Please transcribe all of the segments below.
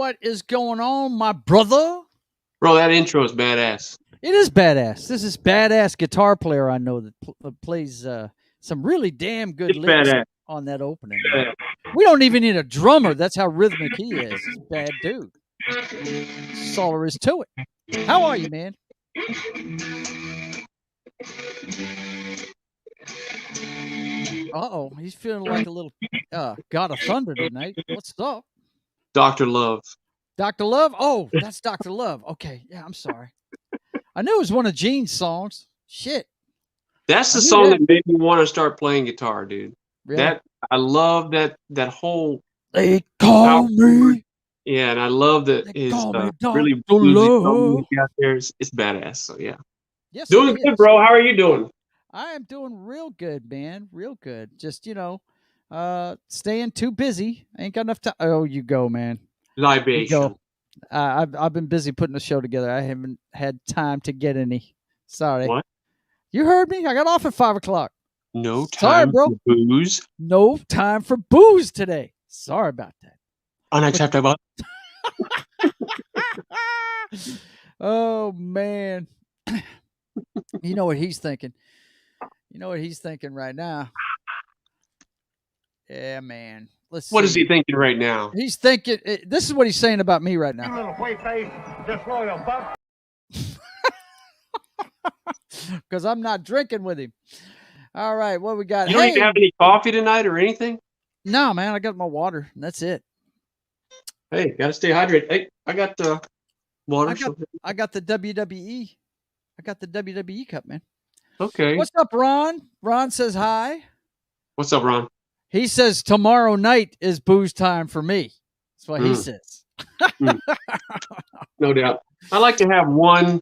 What is going on, my brother? Bro, that intro is badass. It is badass. This is badass guitar player I know that plays some really damn good It's licks badass. on that opening. Yeah. We don't even need a drummer. That's how rhythmic he is. He's a bad dude. That's all there is to it. How are you, man? Uh-oh. He's feeling like a little God of Thunder tonight. What's up? Dr. Love. Dr. Love? Oh, that's Dr. Love. Okay. Yeah, I'm sorry. I knew it was one of Gene's songs. Shit. That's the song that made me want to start playing guitar, dude. Really? I love that whole. They call me. Yeah, and I love that his really bluesy song he got there. It's badass. So yeah. Yes, doing good, bro. How are you doing? I am doing real good, man. Real good. Just staying too busy. I ain't got enough time. Oh, you go, man. Libation. I've been busy putting the show together. I haven't had time to get any. Sorry. What? You heard me. I got off at 5 o'clock. No time for booze. No time for booze today. Sorry about that. Unacceptable. Oh man. You know what he's thinking. You know what he's thinking right now. Yeah, man. What is he thinking right now? He's thinking. This is what he's saying about me right now. You little white face, disloyal buck. Because I'm not drinking with him. All right, what we got? You don't even have any coffee tonight or anything? No, man. I got my water. And that's it. Hey, gotta stay hydrated. Hey, I got the water. I got the WWE. I got the WWE cup, man. Okay. What's up, Ron? Ron says hi. What's up, Ron? He says tomorrow night is booze time for me. That's what he says. No doubt. I like to have one,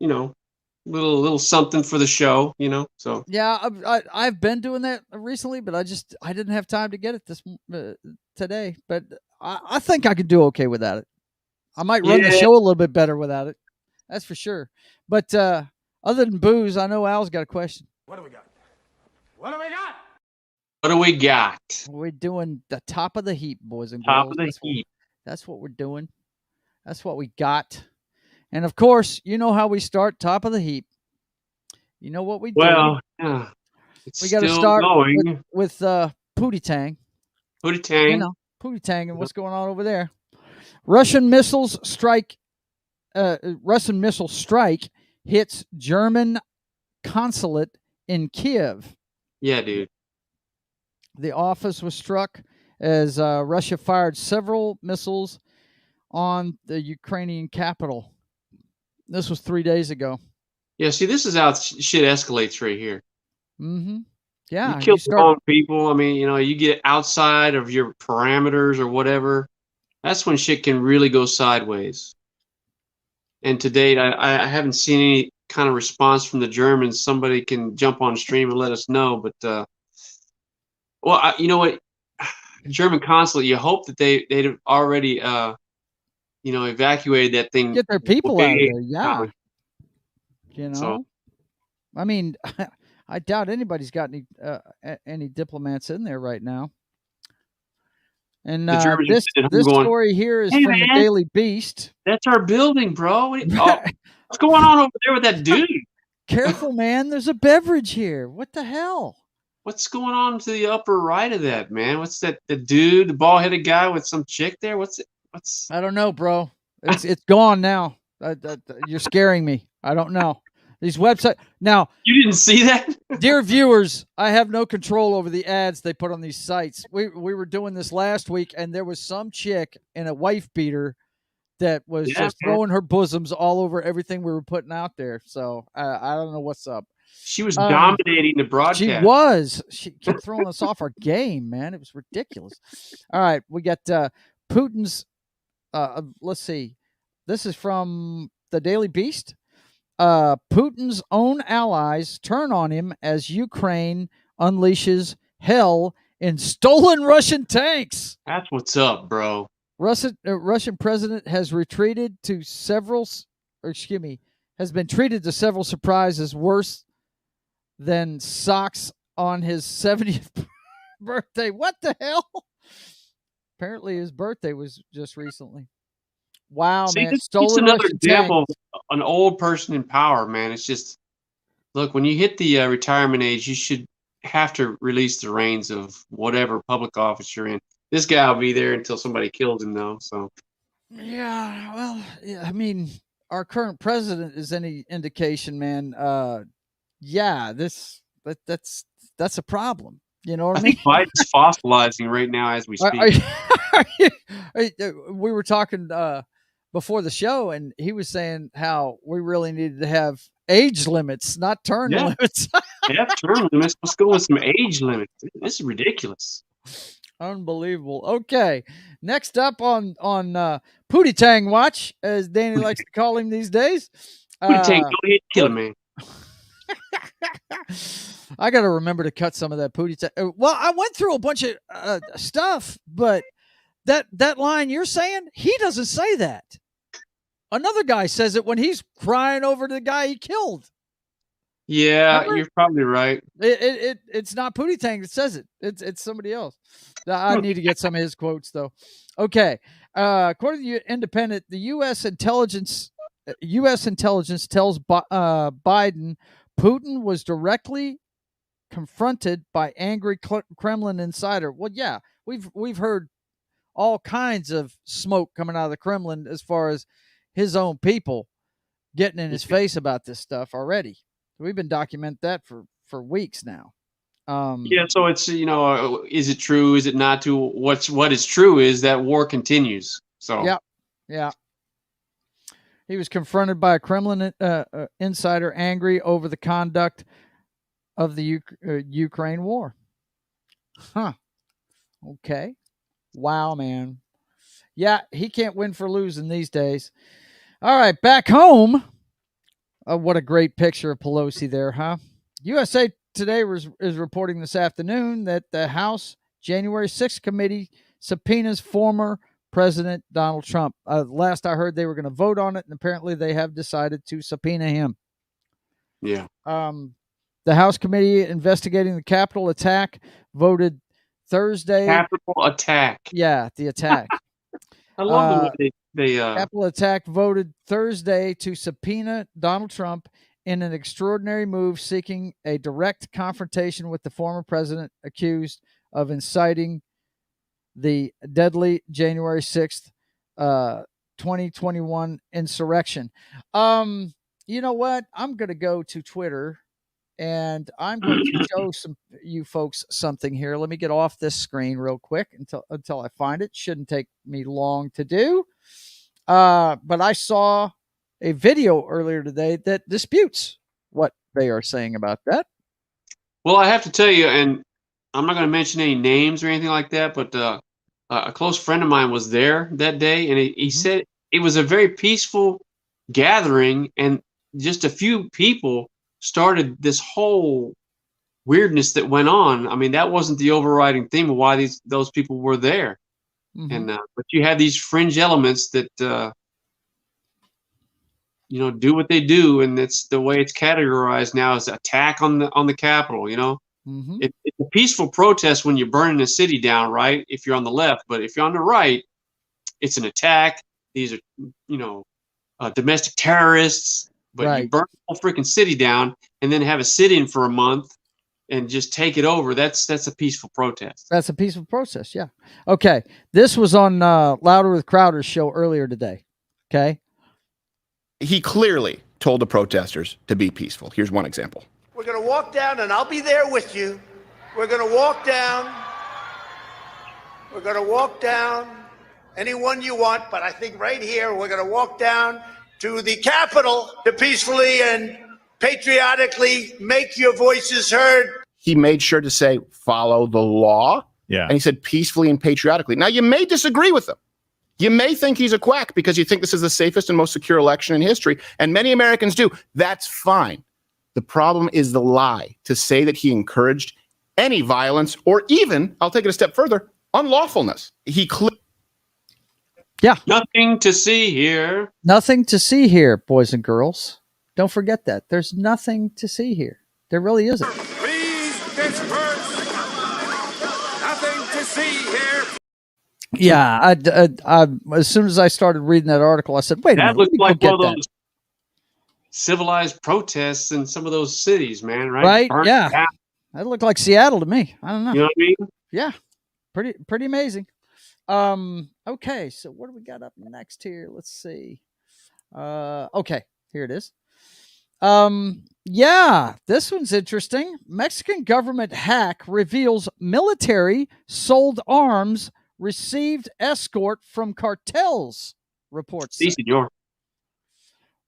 little something for the show, So yeah, I've been doing that recently, but I didn't have time to get it today. But I think I could do okay without it. I might run the show a little bit better without it. That's for sure. But other than booze, I know Al's got a question. What do we got? What do we got? What do we got? We're doing the top of the heap, boys and girls. Top of the heap. That's what we're doing. That's what we got. And of course, you know how we start, top of the heap. You know what we do. Well, we got to start with Pootie Tang. Pootie Tang. You know, Pootie Tang and what's going on over there. Russian missile strike hits German consulate in Kiev. Yeah, dude. The office was struck as Russia fired several missiles on the Ukrainian capital. This was 3 days ago. Yeah, see, this is how shit escalates right here. Mm-hmm. Yeah. You kill wrong people. I mean, you get outside of your parameters or whatever. That's when shit can really go sideways. And to date, I haven't seen any kind of response from the Germans. Somebody can jump on stream and let us know. But, you know what? German consulate, you hope that they'd already, evacuated that thing. Get their people out of there, yeah. So. I mean, I doubt anybody's got any diplomats in there right now. And this story here is from the Daily Beast. That's our building, bro. What's going on over there with that dude? Careful, man. There's a beverage here. What the hell? What's going on to the upper right of that, man? What's that? The dude, the bald-headed guy with some chick there? What's? I don't know, bro. It's gone now. You're scaring me. I don't know. These websites now. You didn't see that, dear viewers. I have no control over the ads they put on these sites. We were doing this last week, and there was some chick in a wife beater that was just throwing her bosoms all over everything we were putting out there. So I don't know what's up. She was dominating the broadcast. She was. She kept throwing us off our game, man. It was ridiculous. All right, we got Putin's. Let's see. This is from the Daily Beast. Putin's own allies turn on him as Ukraine unleashes hell in stolen Russian tanks. That's what's up, bro. Russian president has been treated to several surprises worse than socks on his 70th birthday. What the hell? Apparently his birthday was just recently. Wow, See, man. this is just Stolen another Russian tank. example of an old person in power, man. It's just, look, when you hit the retirement age, you should have to release the reins of whatever public office you're in. This guy will be there until somebody kills him, though. So Yeah, well, yeah, I mean, our current president is any indication, man. Yeah, that's a problem. You know what I I mean? think Biden's fossilizing right now as we Are, speak. are you, we were talking before the show, and he was saying how we really needed to have age limits, not term Yeah. limits. Yeah, term limits. Let's go with some age limits. This is ridiculous. Unbelievable. Okay, next up on Pootie Tang Watch, as Danny likes to call him these days. Put a tank, go ahead, kill him, man. I got to remember to cut some of that Pootie Tang. Well, I went through a bunch of stuff, but that line you're saying, he doesn't say that. Another guy says it when he's crying over the guy he killed. Yeah, Remember? you're probably right. It's not Pootie Tang that says it. It's somebody else. I need to get some of his quotes though. Okay, according to the Independent, the U.S. intelligence tells Biden Putin was directly confronted by angry Kremlin insider. Well, yeah, we've heard all kinds of smoke coming out of the Kremlin as far as his own people getting in his face about this stuff already. We've been documenting that for weeks now. Yeah, so it's, is it true? Is it not true? What is true is that war continues. So yeah. He was confronted by a Kremlin insider angry over the conduct of the Ukraine war. Huh. Okay. Wow, man. Yeah, he can't win for losing these days. All right, back home. What a great picture of Pelosi there, huh? USA Today is reporting this afternoon that the House January 6th committee subpoenas former President Donald Trump. Last I heard, they were going to vote on it, and apparently they have decided to subpoena him. Yeah. The House committee investigating the Capitol attack voted Thursday. Capitol attack. Yeah, the attack. I love the way they Capitol attack voted Thursday to subpoena Donald Trump in an extraordinary move seeking a direct confrontation with the former president accused of inciting the deadly January 6th, 2021 insurrection. You know what? I'm going to go to Twitter and I'm going to show you folks something here. Let me get off this screen real quick until I find it. Shouldn't take me long to do. But I saw a video earlier today that disputes what they are saying about that. Well, I have to tell you, and I'm not going to mention any names or anything like that, but a close friend of mine was there that day, and he said it was a very peaceful gathering, and just a few people started this whole weirdness that went on. I mean, that wasn't the overriding theme of why those people were there. And but you have these fringe elements that do what they do, and it's the way it's categorized now as attack on the Capitol. It's a peaceful protest when you're burning a city down, right? If you're on the left, but if you're on the right, it's an attack. These are domestic terrorists. But you burn the whole freaking city down and then have a sit-in for a month and just take it over. That's a peaceful protest. That's a peaceful protest, yeah. Okay, this was on Louder with Crowder's show earlier today. Okay, he clearly told the protesters to be peaceful. Here's one example. We're going to walk down, and I'll be there with you. We're going to walk down. We're going to walk down anyone you want, but I think right here we're going to walk down to the Capitol to peacefully and patriotically make your voices heard. He made sure to say, follow the law. Yeah. And he said peacefully and patriotically. Now, you may disagree with him. You may think he's a quack because you think this is the safest and most secure election in history. And many Americans do. That's fine. The problem is the lie to say that he encouraged any violence or even, I'll take it a step further, unlawfulness. Yeah. Nothing to see here. Nothing to see here, boys and girls. Don't forget that. There's nothing to see here. There really isn't. Please disperse. Nothing to see here. Yeah, I as soon as I started reading that article, I said, "Wait a That minute, looks let me go like get one of that." those civilized protests in some of those cities, man. Right? Right? Burnt Yeah, down, that looked like Seattle to me. I don't know. you know what I mean? Yeah, pretty amazing. Okay, so what do we got up next here? Let's see. Okay, here it is. Yeah, this one's interesting. Mexican government hack reveals military sold arms received escort from cartels, reports See, say. senor.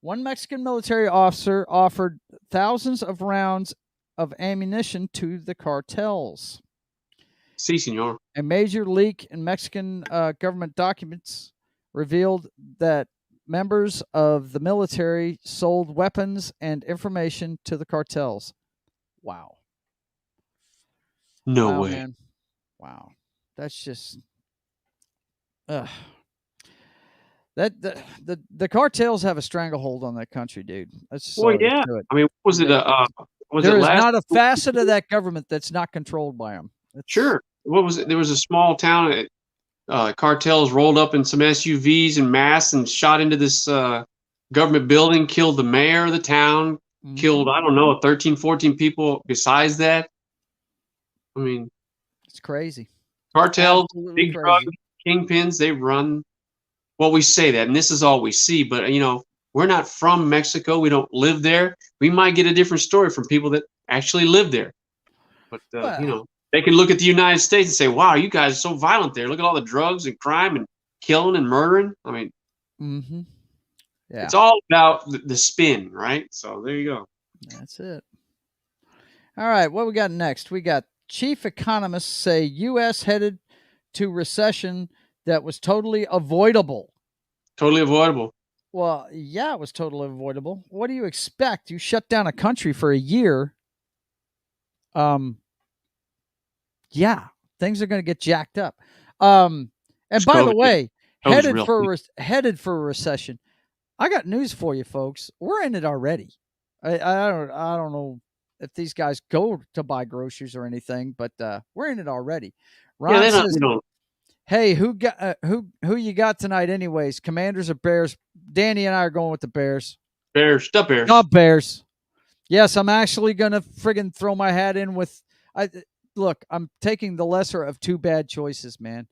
One Mexican military officer offered thousands of rounds of ammunition to the cartels. See, senor. A major leak in Mexican government documents revealed that members of the military sold weapons and information to the cartels. Wow. No Wow, way. man. Wow. That's just ugh. The cartels have a stranglehold on that country, dude. That's just Well, all there is yeah. to it. I mean, was it was it There is last? not a facet of that government that's not controlled by them. Sure. What was it? There was a small town. Cartels rolled up in some SUVs in mass and shot into this government building, killed the mayor of the town, killed, I don't know, 13, 14 people besides that. I mean, It's crazy. cartels, Absolutely big crazy. drug kingpins, they run. Well, we say that, and this is all we see, but, we're not from Mexico. We don't live there. We might get a different story from people that actually live there. But, Well, they can look at the United States and say, wow, you guys are so violent there. Look at all the drugs and crime and killing and murdering. I mean, yeah, it's all about the spin, right? So there you go. that's it. All right, what we got next? We got chief economists say U.S. headed to recession that was totally avoidable. Totally avoidable. Well, yeah, it was totally avoidable. What do you expect? You shut down a country for a year. Yeah, things are going to get jacked up. And It's by the COVID. way, COVID's real. headed for a recession. I got news for you, folks. We're in it already. I don't know if these guys go to buy groceries or anything, but we're in it already. Yeah, Ron they don't, says, "Hey, who you got tonight, anyways? Commanders or Bears?" Danny and I are going with the Bears. Bears, the Bears. Oh, Bears. Yes, I'm actually gonna friggin' throw my hat in with. Look, I'm taking the lesser of two bad choices, man.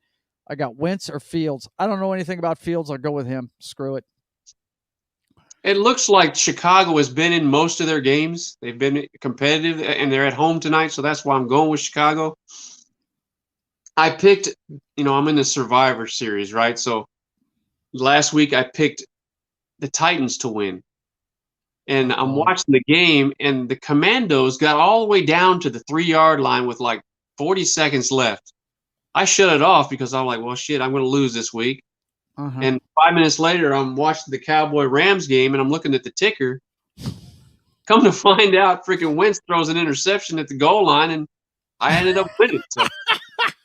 I got Wentz or Fields. I don't know anything about Fields. I'll go with him. Screw it. It looks like Chicago has been in most of their games. They've been competitive, and they're at home tonight, so that's why I'm going with Chicago. I picked, I'm in the Survivor Series, right? So last week I picked the Titans to win. And I'm watching the game, and the Commandos got all the way down to the 3-yard line with like 40 seconds left. I shut it off because I'm like, well, shit, I'm going to lose this week. And 5 minutes later, I'm watching the Cowboy-Rams game, and I'm looking at the ticker. Come to find out, freaking Wentz throws an interception at the goal line, and I ended up winning. So,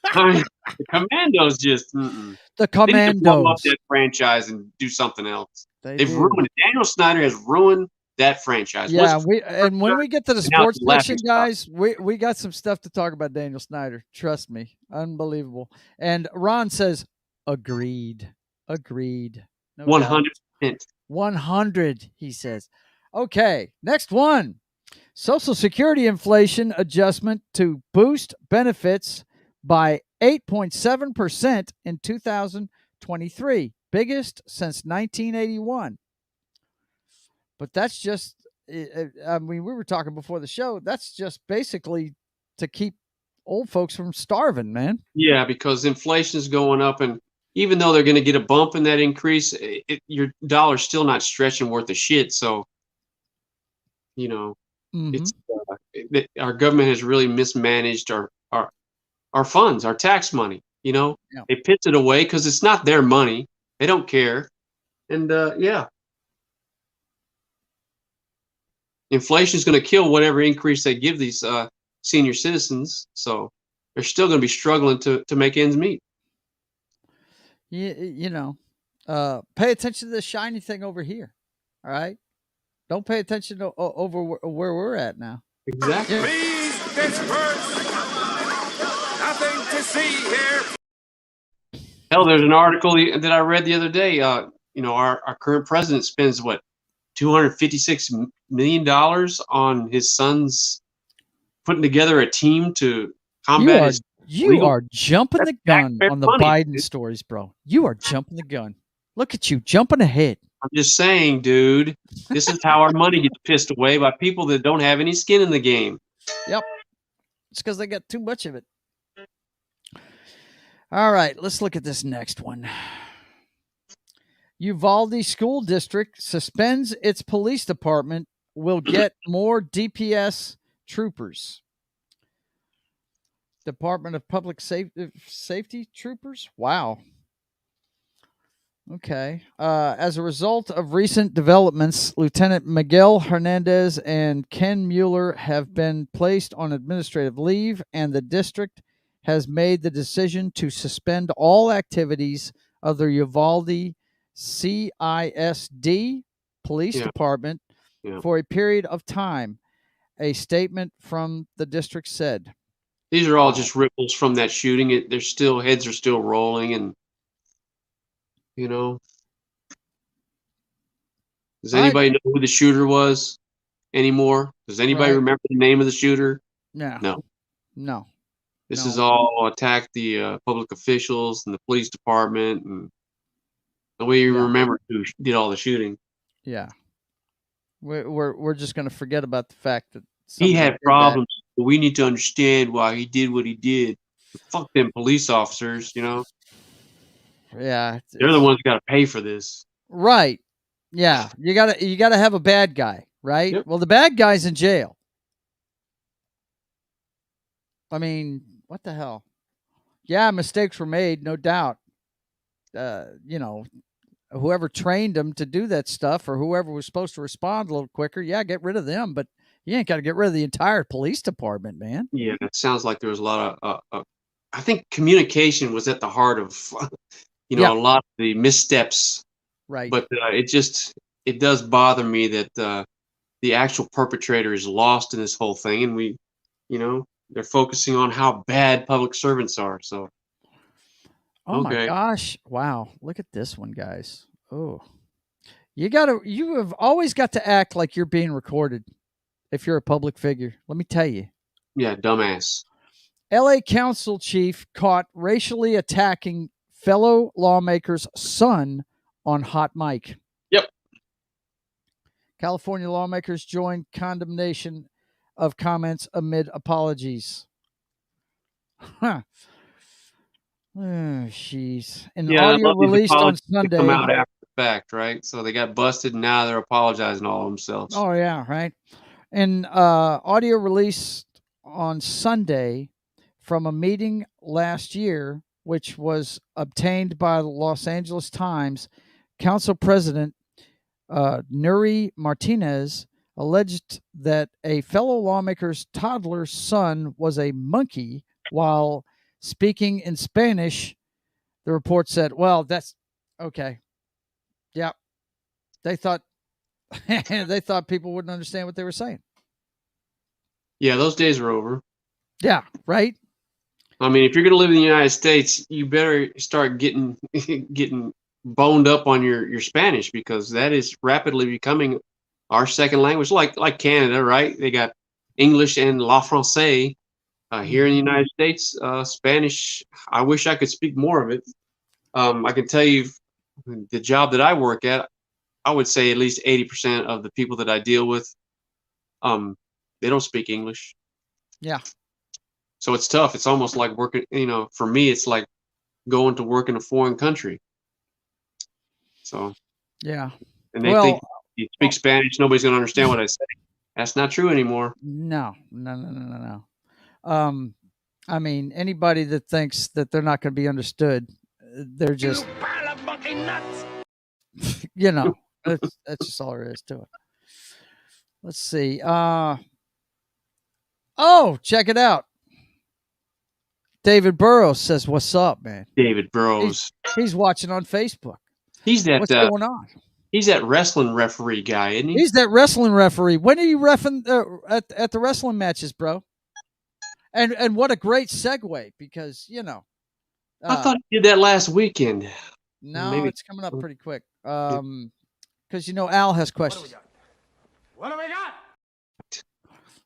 I mean, the Commandos just the they need to blow up that franchise and do something else. They've ruined it. Daniel Snyder has ruined that franchise. Yeah, when we get to the sports section, laughing guys, we got some stuff to talk about Daniel Snyder. Trust me, unbelievable. And Ron says, agreed. No 100%. 100, he says. Okay, next one. Social Security inflation adjustment to boost benefits by 8.7% in 2023, biggest since 1981. But that's just, I mean, we were talking before the show. That's just basically to keep old folks from starving, man. Yeah, because inflation is going up, and even though they're going to get a bump in that increase, your dollar's still not stretching worth of shit. So, it's our government has really mismanaged our funds, our tax money. They pitch it away because it's not their money. They don't care, and inflation is going to kill whatever increase they give these senior citizens. So they're still going to be struggling to make ends meet. Pay attention to the shiny thing over here. All right. Don't pay attention to over where we're at now. Exactly. Please disperse. Nothing to see here. Hell, there's an article that I read the other day. Our current president spends what $256 million on his son's putting together a team to combat his You legal. are jumping the gun taxpayer on the money, Biden dude. stories, bro. You are jumping the gun. Look at you jumping ahead. I'm just saying, dude. This is how our money gets pissed away by people that don't have any skin in the game. Yep. It's because they got too much of it. All right, let's look at this next one. Uvalde School District suspends its police department, will get more DPS troopers. Department of Public Safety troopers? Wow. Okay. As a result of recent developments, Lieutenant Miguel Hernandez and Ken Mueller have been placed on administrative leave, and the district has made the decision to suspend all activities of the Uvalde CISD Police Department for a period of time. A statement from the district said. These are all just ripples from that shooting. Heads are still rolling, and does anybody know who the shooter was anymore? Does anybody remember the name of the shooter? No. This is all attacked the public officials and the police department, and nobody even remember who did all the shooting. Yeah, we're just going to forget about the fact that he had problems. But we need to understand why he did what he did. Fuck them police officers, Yeah, they're the ones who got to pay for this. Right. Yeah, you gotta have a bad guy, right? Yep. Well, the bad guy's in jail. I mean, what the hell? Yeah, mistakes were made, no doubt. Whoever trained them to do that stuff, or whoever was supposed to respond a little quicker, get rid of them. But you ain't got to get rid of the entire police department, man. Yeah, it sounds like there was a lot of. I think communication was at the heart of, a lot of the missteps. Right. But it does bother me that the actual perpetrator is lost in this whole thing, and they're focusing on how bad public servants are. So. Oh my gosh. Wow. Look at this one, guys. Oh, you have always got to act like you're being recorded if you're a public figure. Let me tell you. Yeah, dumbass. LA council chief caught racially attacking fellow lawmaker's son on hot mic. Yep. California lawmakers joined condemnation of comments amid apologies. Huh. Oh, jeez. An audio released on Sunday. Come out after the fact, right? So they got busted, and now they're apologizing all themselves. Oh yeah, right. An audio released on Sunday from a meeting last year, which was obtained by the Los Angeles Times. Council President Nuri Martinez alleged that a fellow lawmaker's toddler's son was a monkey while speaking in Spanish. The report said, well, that's okay. Yeah. They thought people wouldn't understand what they were saying. Yeah, those days are over. Yeah, right? I mean, if you're going to live in the United States, you better start getting boned up on your Spanish, because that is rapidly becoming our second language, like Canada, right? They got English and La Francais. Here in the United States, Spanish, I wish I could speak more of it. I can tell you the job that I work at, I would say at least 80% of the people that I deal with, they don't speak English. Yeah. So it's tough. It's almost like working, for me, it's like going to work in a foreign country. So. Yeah. And they think you speak Spanish, nobody's going to understand what I say. That's not true anymore. No. I mean, anybody that thinks that they're not going to be understood, they're just, pile of monkey nuts. that's just all there is to it. Let's see. Check it out. David Burrows says, "What's up, man?" David Burrows. He's watching on Facebook. He's that. What's going on? He's that wrestling referee guy, isn't he? He's that wrestling referee. When are you reffing at the wrestling matches, bro? And what a great segue, because I thought he did that last weekend. No, Maybe. it's coming up pretty quick. Because Al has What do we questions. got? What do we got?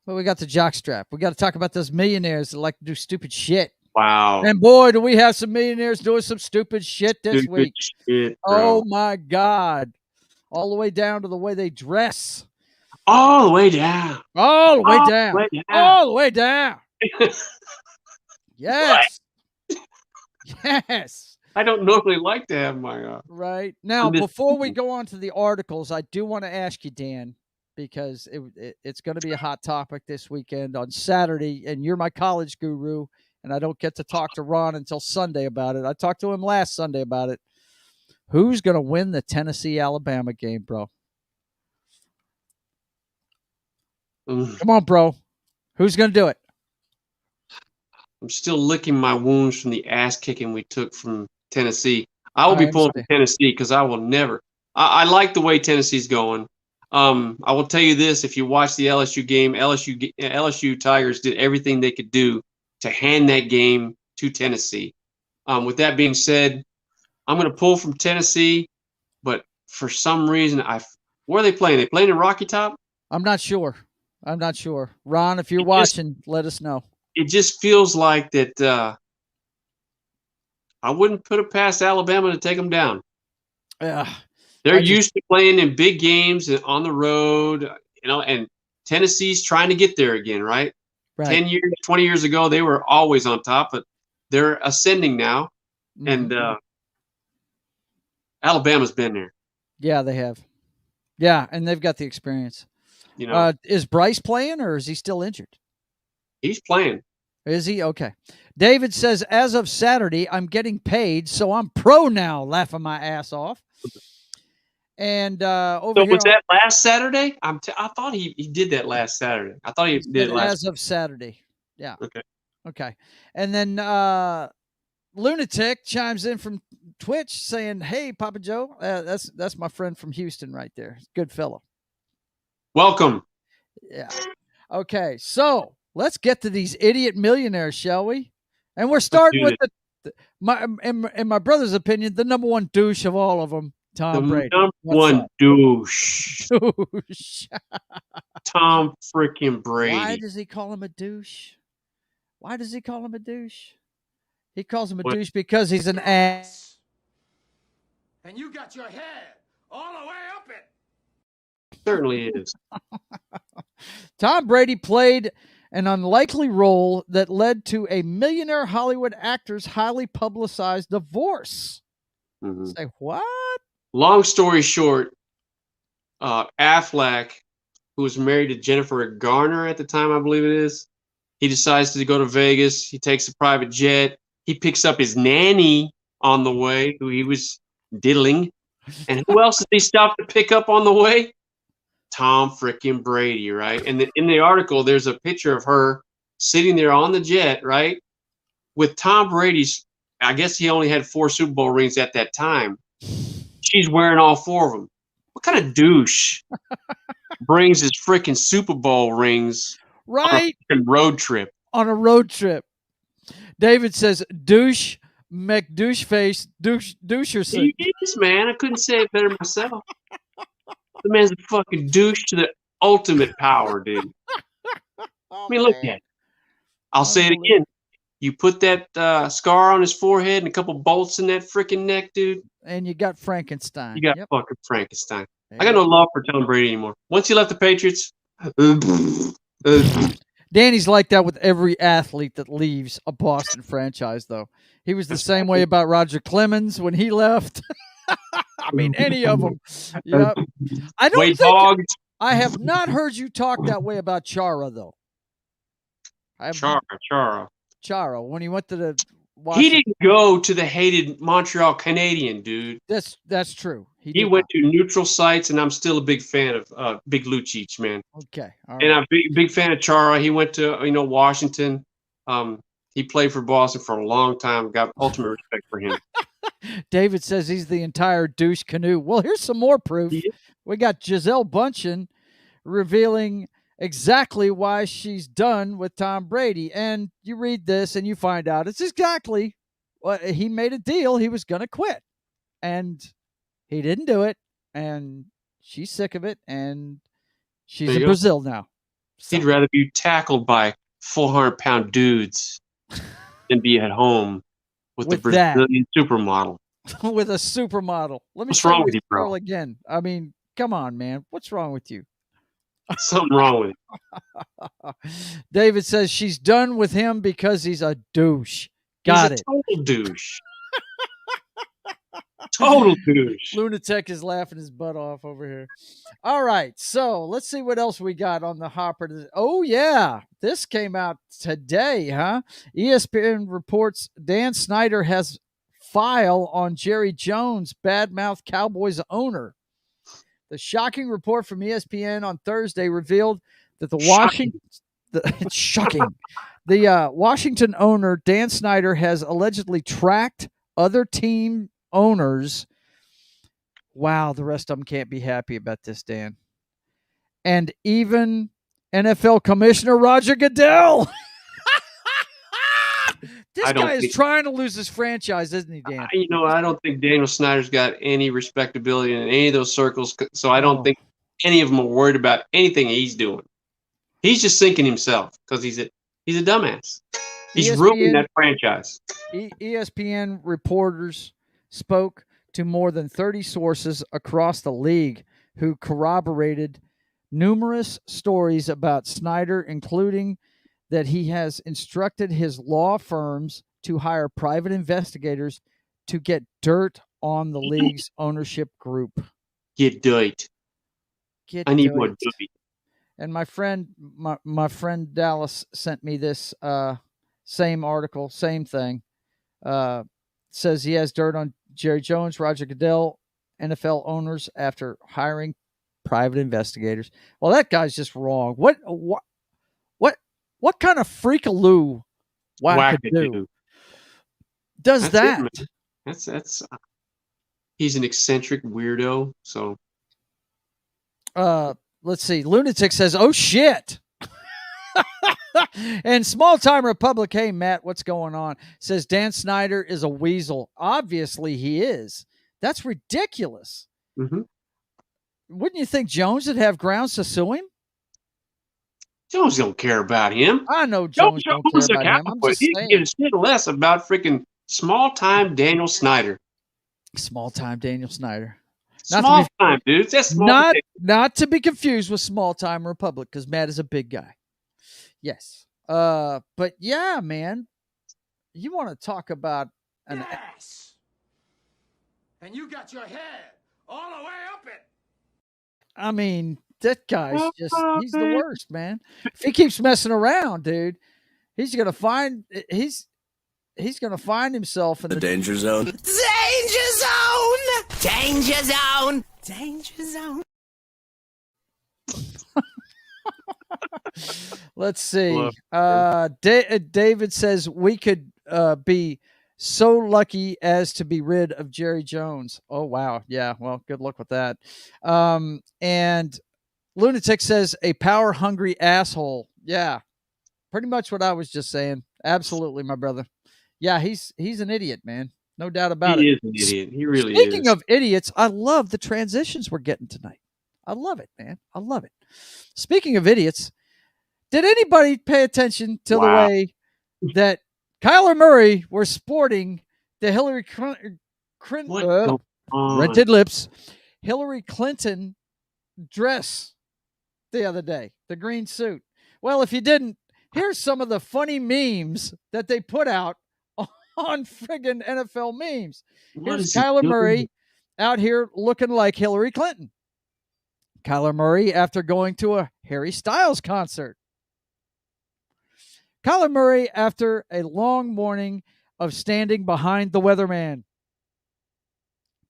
Well, we got the Jock Strap. We got to talk about those millionaires that like to do stupid shit. Wow. And boy, do we have some millionaires doing some stupid shit this week. Shit, Oh my God. All the way down to the way they dress. All the way down. All the way All the down. way down. All the way down. Yes. Yes. I don't normally like to have my. Right. Now, I'm just- before we go on to the articles, I do want to ask you, Dan, because it's going to be a hot topic this weekend on Saturday, and you're my college guru, and I don't get to talk to Ron until Sunday about it. I talked to him last Sunday about it. Who's going to win the Tennessee-Alabama game, bro? Come on, bro. Who's going to do it? I'm still licking my wounds from the ass kicking we took from Tennessee. I will be pulling for Tennessee because I will never. I like the way Tennessee's going. I will tell you this: if you watch the LSU game, LSU Tigers did everything they could do to hand that game to Tennessee. With that being said, I'm going to pull from Tennessee, but for some reason, where are they playing? They playing in Rocky Top? I'm not sure. Ron, if you're watching, let us know. It just feels like that. I wouldn't put it past Alabama to take them down. They're used to playing in big games and on the road, and Tennessee's trying to get there again, right? 10 years, 20 years ago, they were always on top, but they're ascending now. Mm-hmm. And Alabama's been there. Yeah, they have. Yeah, and they've got the experience. Is Bryce playing or is he still injured? He's playing. Is he? Okay. David says, as of Saturday, I'm getting paid, so I'm pro now, laughing my ass off. And over here, was that last Saturday? I thought he did that last Saturday. I thought he did it last. As of Saturday. Yeah. Okay. And then Lunatic chimes in from Twitch saying, "Hey, Papa Joe, that's my friend from Houston right there. Good fellow. Welcome." Yeah. Okay, so let's get to these idiot millionaires, shall we? And we're starting with in my brother's opinion, the number one douche of all of them, Tom Brady. Number one douche. Tom freaking Brady. Why does he call him a douche? He calls him a douche because he's an ass. And you got your head all the way up it. Certainly is. Tom Brady played an unlikely role that led to a millionaire Hollywood actor's highly publicized divorce. Mm-hmm. Say what? Long story short, Affleck, who was married to Jennifer Garner at the time, I believe it is, he decides to go to Vegas. He takes a private jet. He picks up his nanny on the way, who he was diddling. And who else did he stop to pick up on the way? Tom freaking Brady, right? And in the article, there's a picture of her sitting there on the jet, right? With Tom Brady's, I guess he only had 4 Super Bowl rings at that time. She's wearing all 4 of them. What kind of douche brings his freaking Super Bowl rings right on a road trip? On a road trip. David says, douche, McDouche face, doucherson. He is, man. I couldn't say it better myself. The man's a fucking douche to the ultimate power, dude. I mean, look at it. I'll say it again. You put that scar on his forehead and a couple bolts in that freaking neck, dude. And you got Frankenstein. You got fucking Frankenstein. I got no love for Tom Brady anymore. Once he left the Patriots. Danny's like that with every athlete that leaves a Boston franchise, though. He was the same way about Roger Clemens when he left. I mean, any of them. Yep. I have not heard you talk that way about Chara, though. Chara, when he went to the Washington. He didn't go to the hated Montreal Canadian, dude. That's true. He went to neutral sites, and I'm still a big fan of Big Lucic, man. Okay. All right. And I'm a big fan of Chara. He went to Washington. He played for Boston for a long time. Got ultimate respect for him. David says he's the entire douche canoe. Well, here's some more proof. Yeah. We got Gisele Bündchen revealing exactly why she's done with Tom Brady. And you read this and you find out it's exactly he made a deal. He was going to quit, and he didn't do it. And she's sick of it, and she's There in you go. Brazil now. So, He'd rather be tackled by 400-pound dudes than be at home with the With that. Brazilian supermodel. with a supermodel. Let me What's tell wrong you with this you, bro? girl again. I mean, come on, man. What's wrong with you? Something wrong with it. David says she's done with him because he's a douche. Got He's it. a total douche. Total douche. Lunatic is laughing his butt off over here. All right, so let's see what else we got on the hopper. Oh yeah, this came out today, huh? ESPN reports Dan Snyder has file on Jerry Jones, badmouth Cowboys owner. The shocking report from ESPN on Thursday revealed that it's shocking. The Washington owner Dan Snyder has allegedly tracked other team owners. Wow, the rest of them can't be happy about this, Dan. And even NFL Commissioner Roger Goodell. This guy is trying to lose his franchise, isn't he, Dan? I don't think Daniel Snyder's got any respectability in any of those circles, so I don't think any of them are worried about anything he's doing. He's just thinking himself because he's a dumbass. He's ruining that franchise. ESPN reporters spoke to more than 30 sources across the league who corroborated numerous stories about Snyder, including that he has instructed his law firms to hire private investigators to get dirt on the league's ownership group. Get dirt. I need more dirt. And my friend Dallas sent me this same article, same thing. Says he has dirt on Jerry Jones, Roger Goodell, NFL owners after hiring private investigators. Well, that guy's just wrong. What kind of freakaloo wackadoo does that? That's he's an eccentric weirdo. So, let's see. Lunatic says, "Oh shit." And Small Time Republic, hey Matt, what's going on? Says Dan Snyder is a weasel. Obviously he is. That's ridiculous. Mm-hmm. Wouldn't you think Jones would have grounds to sue him? Jones don't care about him. I know Jones don't care about him. I'm just he saying. gives shit less about freaking small time Daniel Snyder. Small time Daniel Snyder. Small time, dude. That's small. Not to be confused with Small Time Republic, because Matt is a big guy. Yes. But yeah, man. You want to talk about an ass. And you got your head all the way up it. I mean, that guy's he's the worst, man. If he keeps messing around, dude, he's gonna find himself in the danger zone. Danger zone! Danger zone! Danger zone! Let's see. David says we could be so lucky as to be rid of Jerry Jones. Oh, wow. Yeah, well, good luck with that. And Lunatic says a power-hungry asshole. Yeah, pretty much what I was just saying. Absolutely, my brother. Yeah, he's an idiot, man. No doubt about it. He is an idiot. He really is. Speaking of idiots, I love the transitions we're getting tonight. I love it, man. I love it. Speaking of idiots, did anybody pay attention to the way that Kyler Murray were sporting the Hillary rented lips Hillary Clinton dress the other day, the green suit? Well, if you didn't, here's some of the funny memes that they put out on friggin' NFL memes. Here's Kyler Murray out here looking like Hillary Clinton. Kyler Murray after going to a Harry Styles concert. Kyler Murray after a long morning of standing behind the weatherman.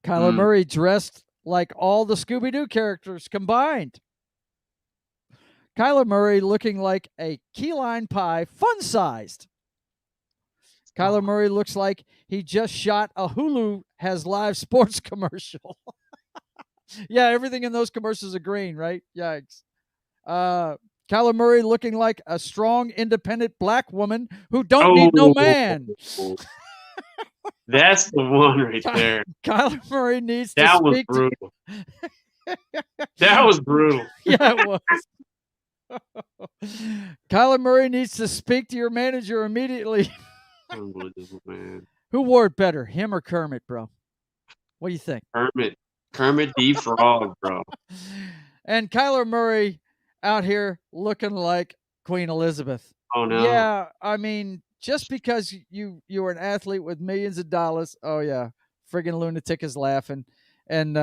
Kyler Murray dressed like all the Scooby-Doo characters combined. Kyler Murray looking like a key lime pie, fun-sized. Kyler Murray looks like he just shot a Hulu has live sports commercial. Yeah, everything in those commercials are green, right? Yikes. Kyler Murray looking like a strong, independent black woman who don't need no man. That's the one right there. Kyler Murray needs to That was speak brutal. That was brutal. Yeah, it was. Kyler Murray needs to speak to your manager immediately. Unbelievable, man. Who wore it better, him or Kermit, bro? What do you think? Kermit the Frog, bro. And Kyler Murray out here looking like Queen Elizabeth. Oh no. Yeah, I mean, just because you were an athlete with millions of dollars, oh yeah, friggin' lunatic is laughing. And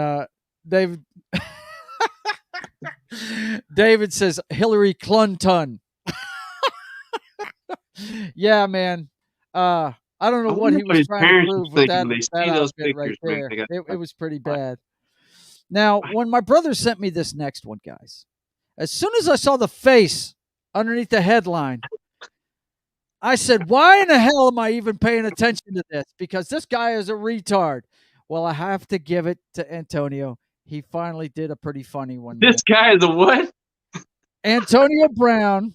David says Hillary Clinton. Yeah, man. I don't know what he was trying to prove with that outfit right there. It was pretty bad. Now, when my brother sent me this next one, guys, as soon as I saw the face underneath the headline, I said, why in the hell am I even paying attention to this? Because this guy is a retard. Well, I have to give it to Antonio. He finally did a pretty funny one. This guy is a what? Antonio Brown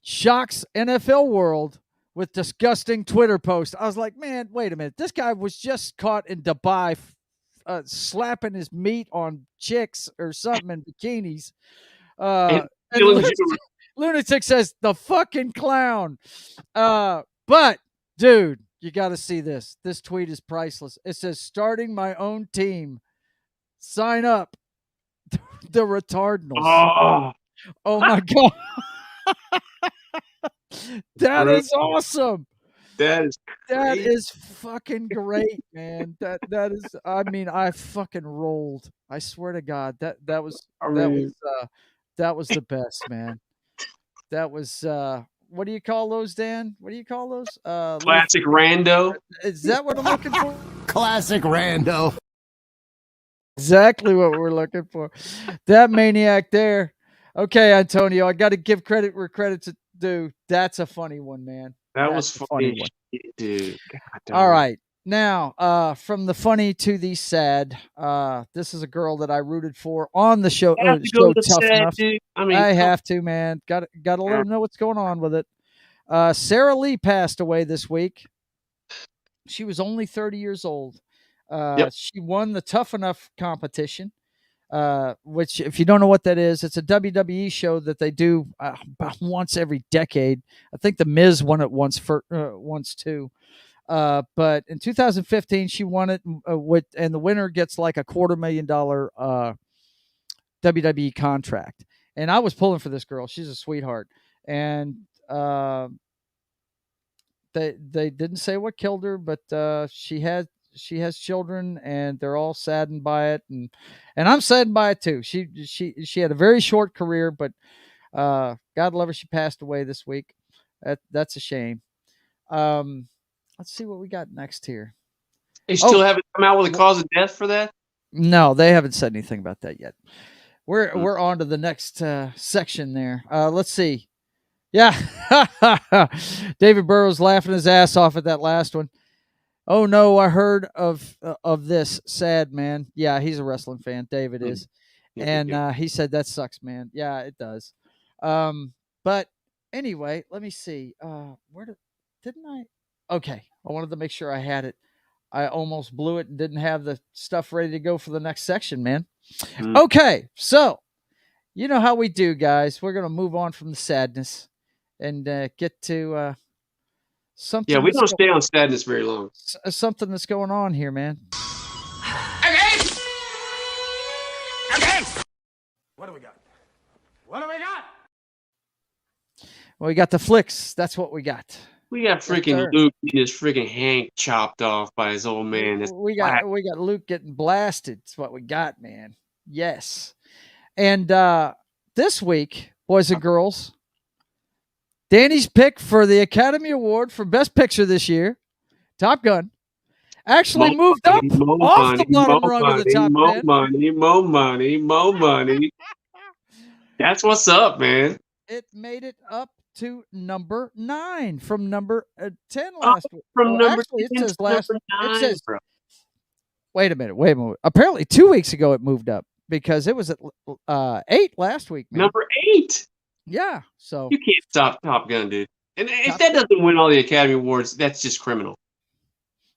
shocks NFL world with disgusting Twitter post. I was like, man, wait a minute. This guy was just caught in Dubai slapping his meat on chicks or something in bikinis. And Lunatic says, the fucking clown. But, dude, you got to see this. This tweet is priceless. It says, starting my own team. Sign up. The retardinals. Oh my God. That is awesome. That is fucking great, man. That is, I mean, I fucking rolled. I swear to God, that was the best, man. That was what do you call those, Dan? What do you call those? Classic rando. Is that what I'm looking for? Classic rando. Exactly what we're looking for. That maniac there. Okay, Antonio, I got to give credit where credit's due. That's a funny one, man. That was funny one. Dude. All right. Now, from the funny to the sad, this is a girl that I rooted for on the show. Tough Enough. I have to, man. Got to let them know what's going on with it. Sarah Lee passed away this week. She was only 30 years old. She won the Tough Enough competition, which, if you don't know what that is, it's a WWE show that they do about once every decade. I think The Miz won it once too. But in 2015, she won it and the winner gets like a $250,000 WWE contract. And I was pulling for this girl. She's a sweetheart. And they didn't say what killed her, but she has children, and they're all saddened by it, and I'm saddened by it too. She had a very short career, but God love her, she passed away this week. That's a shame. Let's see what we got next here. They still haven't come out with a cause of death for that? No, they haven't said anything about that yet. We're on to the next section there. Let's see. Yeah. David Burrows laughing his ass off at that last one. Oh no, I heard of this. Sad, man. Yeah, he's a wrestling fan. David is. And he said that sucks, man. Yeah, it does. But anyway, let me see. Didn't I? Okay. I wanted to make sure I had it. I almost blew it and didn't have the stuff ready to go for the next section, man. Okay. So, you know how we do, guys. We're going to move on from the sadness and get to something. Yeah, we don't stay on sadness very long. Something that's going on here, man. Okay. What do we got? Well, we got the Flix. That's what we got. We got freaking Luke getting his freaking Hank chopped off by his old man. We got Luke getting blasted. That's what we got, man. Yes. And this week, boys and girls, Danny's pick for the Academy Award for Best Picture this year, Top Gun, actually moved up off the bottom rung of the top 10. More money. That's what's up, man. It made it up to number 9 from number 10 last week. It says wait a minute. Apparently 2 weeks ago it moved up because it was at 8 last week, man. Number 8. Yeah. So you can't stop Top Gun, dude. And if that doesn't win all the Academy Awards, that's just criminal.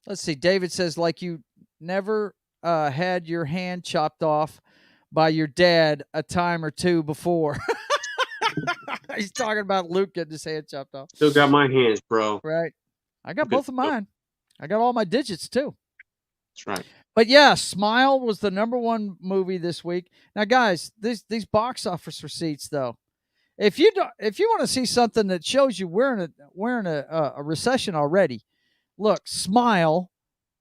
Let's see. David says, like you never had your hand chopped off by your dad a time or two before. He's talking about Luke getting his hand chopped off. Still got my hands, bro. Right. I got both of mine. I got all my digits too. That's right. But yeah, Smile was the #1 movie this week. Now, guys, these box office receipts, though, if you want to see something that shows you we're in a recession already, look, Smile,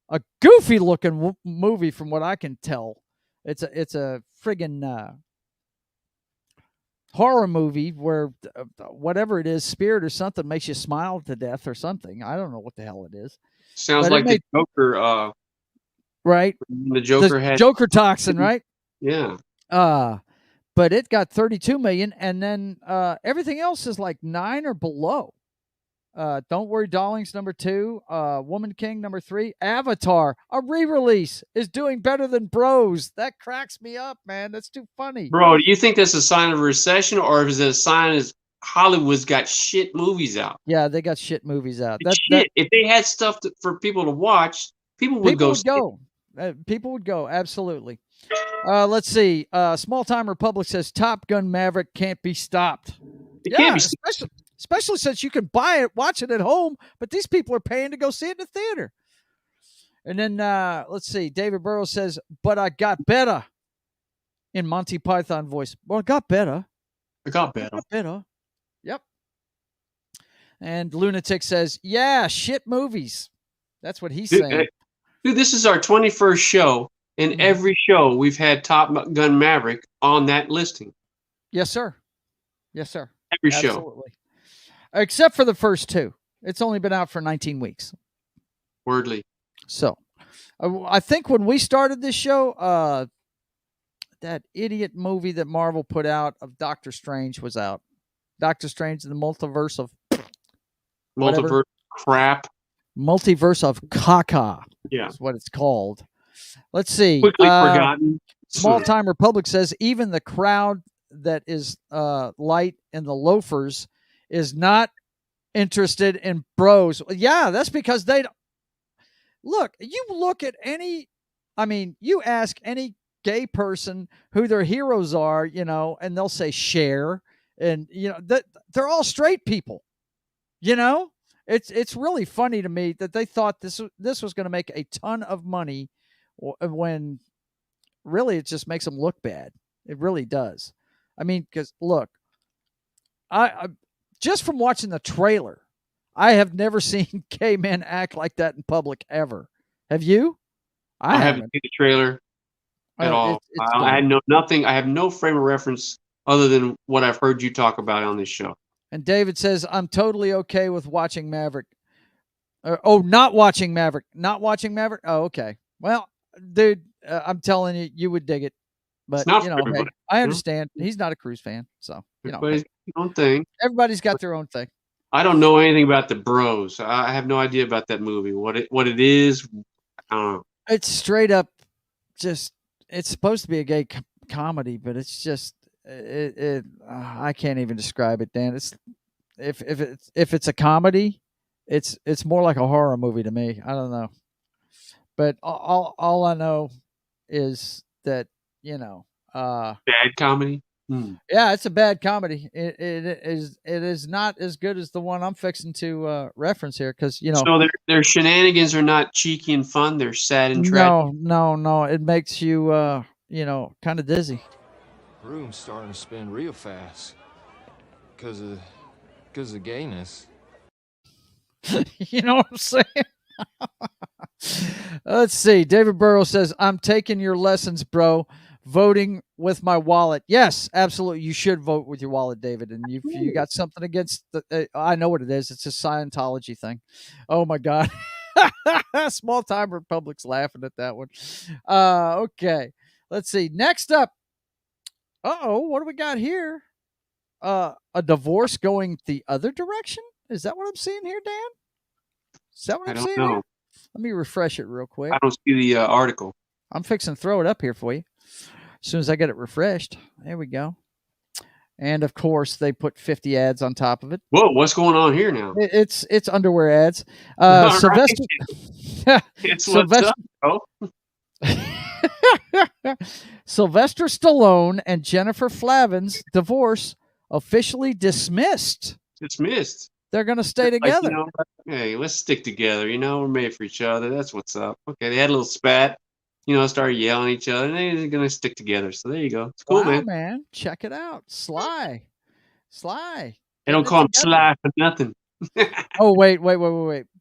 a goofy looking movie from what I can tell. It's a friggin' horror movie where whatever it is, spirit or something, makes you smile to death or something. I don't know what the hell it is. Sounds like the Joker. Right. The Joker had Joker toxin, right? Yeah. But it got 32 million, and then everything else is like 9 or below. Don't Worry Darling's #2, Woman King #3, Avatar, a re-release, is doing better than Bros. That cracks me up, man. That's too funny. Bro, do you think that's a sign of a recession, or is it a sign of Hollywood's got shit movies out? Yeah, they got shit movies out. If they had stuff for people to watch, people would go. People would go, absolutely. Let's see. Small Time Republic says Top Gun Maverick can't be stopped. Can't be stopped. Especially since you can buy it, watch it at home, but these people are paying to go see it in the theater. And then let's see. David Burrows says, "But I got better." In Monty Python voice. Well, I got better. I got better. Yep. And Lunatic says, "Yeah, shit movies." That's what he's saying. Dude, this is our 21st show, and every show we've had Top Gun Maverick on that listing. Yes, sir. Yes, sir. Every show. Absolutely. Except for the first 2. It's only been out for 19 weeks. Wordly. So, I think when we started this show, that idiot movie that Marvel put out of Doctor Strange was out. Doctor Strange in the Multiverse of crap. Multiverse of caca. Yeah. Is what it's called. Let's see. Quickly forgotten. Small Time Republic says even the crowd that is light in the loafers is not interested in Bros. Yeah, that's because they don't. Look, you look at you ask any gay person who their heroes are, and they'll say Cher, and they're all straight people. It's really funny to me that they thought this was going to make a ton of money when really it just makes them look bad. It really does. I mean, because look, I just from watching the trailer, I have never seen gay men act like that in public ever. Have you? I haven't seen the trailer at all. I had nothing. I have no frame of reference other than what I've heard you talk about on this show. And David says, "I'm totally okay with watching Maverick." Not watching Maverick. Not watching Maverick. Oh, okay. Well, dude, I'm telling you, you would dig it. But hey, I understand. He's not a Cruise fan, so everybody's got their own thing. Everybody's got their own thing. I don't know anything about the Bros. I have no idea about that movie. What it is, I don't know. It's straight up, just it's supposed to be a gay comedy, but it's just I can't even describe it, Dan. It's if it's a comedy, it's more like a horror movie to me. I don't know, but all I know is that bad comedy. Yeah, it's a bad comedy. It is not as good as the one I'm fixing to reference here because So their shenanigans are not cheeky and fun. They're sad and tragic. No. It makes you kind of dizzy. Room's starting to spin real fast because of gayness. You know what I'm saying? Let's see. David Burrow says, "I'm taking your lessons, bro. Voting with my wallet." Yes, absolutely. You should vote with your wallet, David. And you got something against I know what it is. It's a Scientology thing. Oh my God. Small Time Republic's laughing at that one. Okay. Let's see. Next up. What do we got here? A divorce going the other direction? Is that what I'm seeing here, Dan? Is that what I'm seeing here? Let me refresh it real quick. I don't see the article. I'm fixing to throw it up here for you. As soon as I get it refreshed. There we go. And of course, they put 50 ads on top of it. Whoa, what's going on here now? It's underwear ads. All Sylvester It's what's up, bro. Sylvester Stallone and Jennifer Flavin's divorce officially dismissed. Dismissed. They're going to stay together. Hey, let's stick together. We're made for each other. That's what's up. Okay, they had a little spat. Started yelling at each other, and they're going to stick together. So there you go. It's cool, wow, man. Check it out. Sly. They don't call him Sly for nothing. Oh, wait.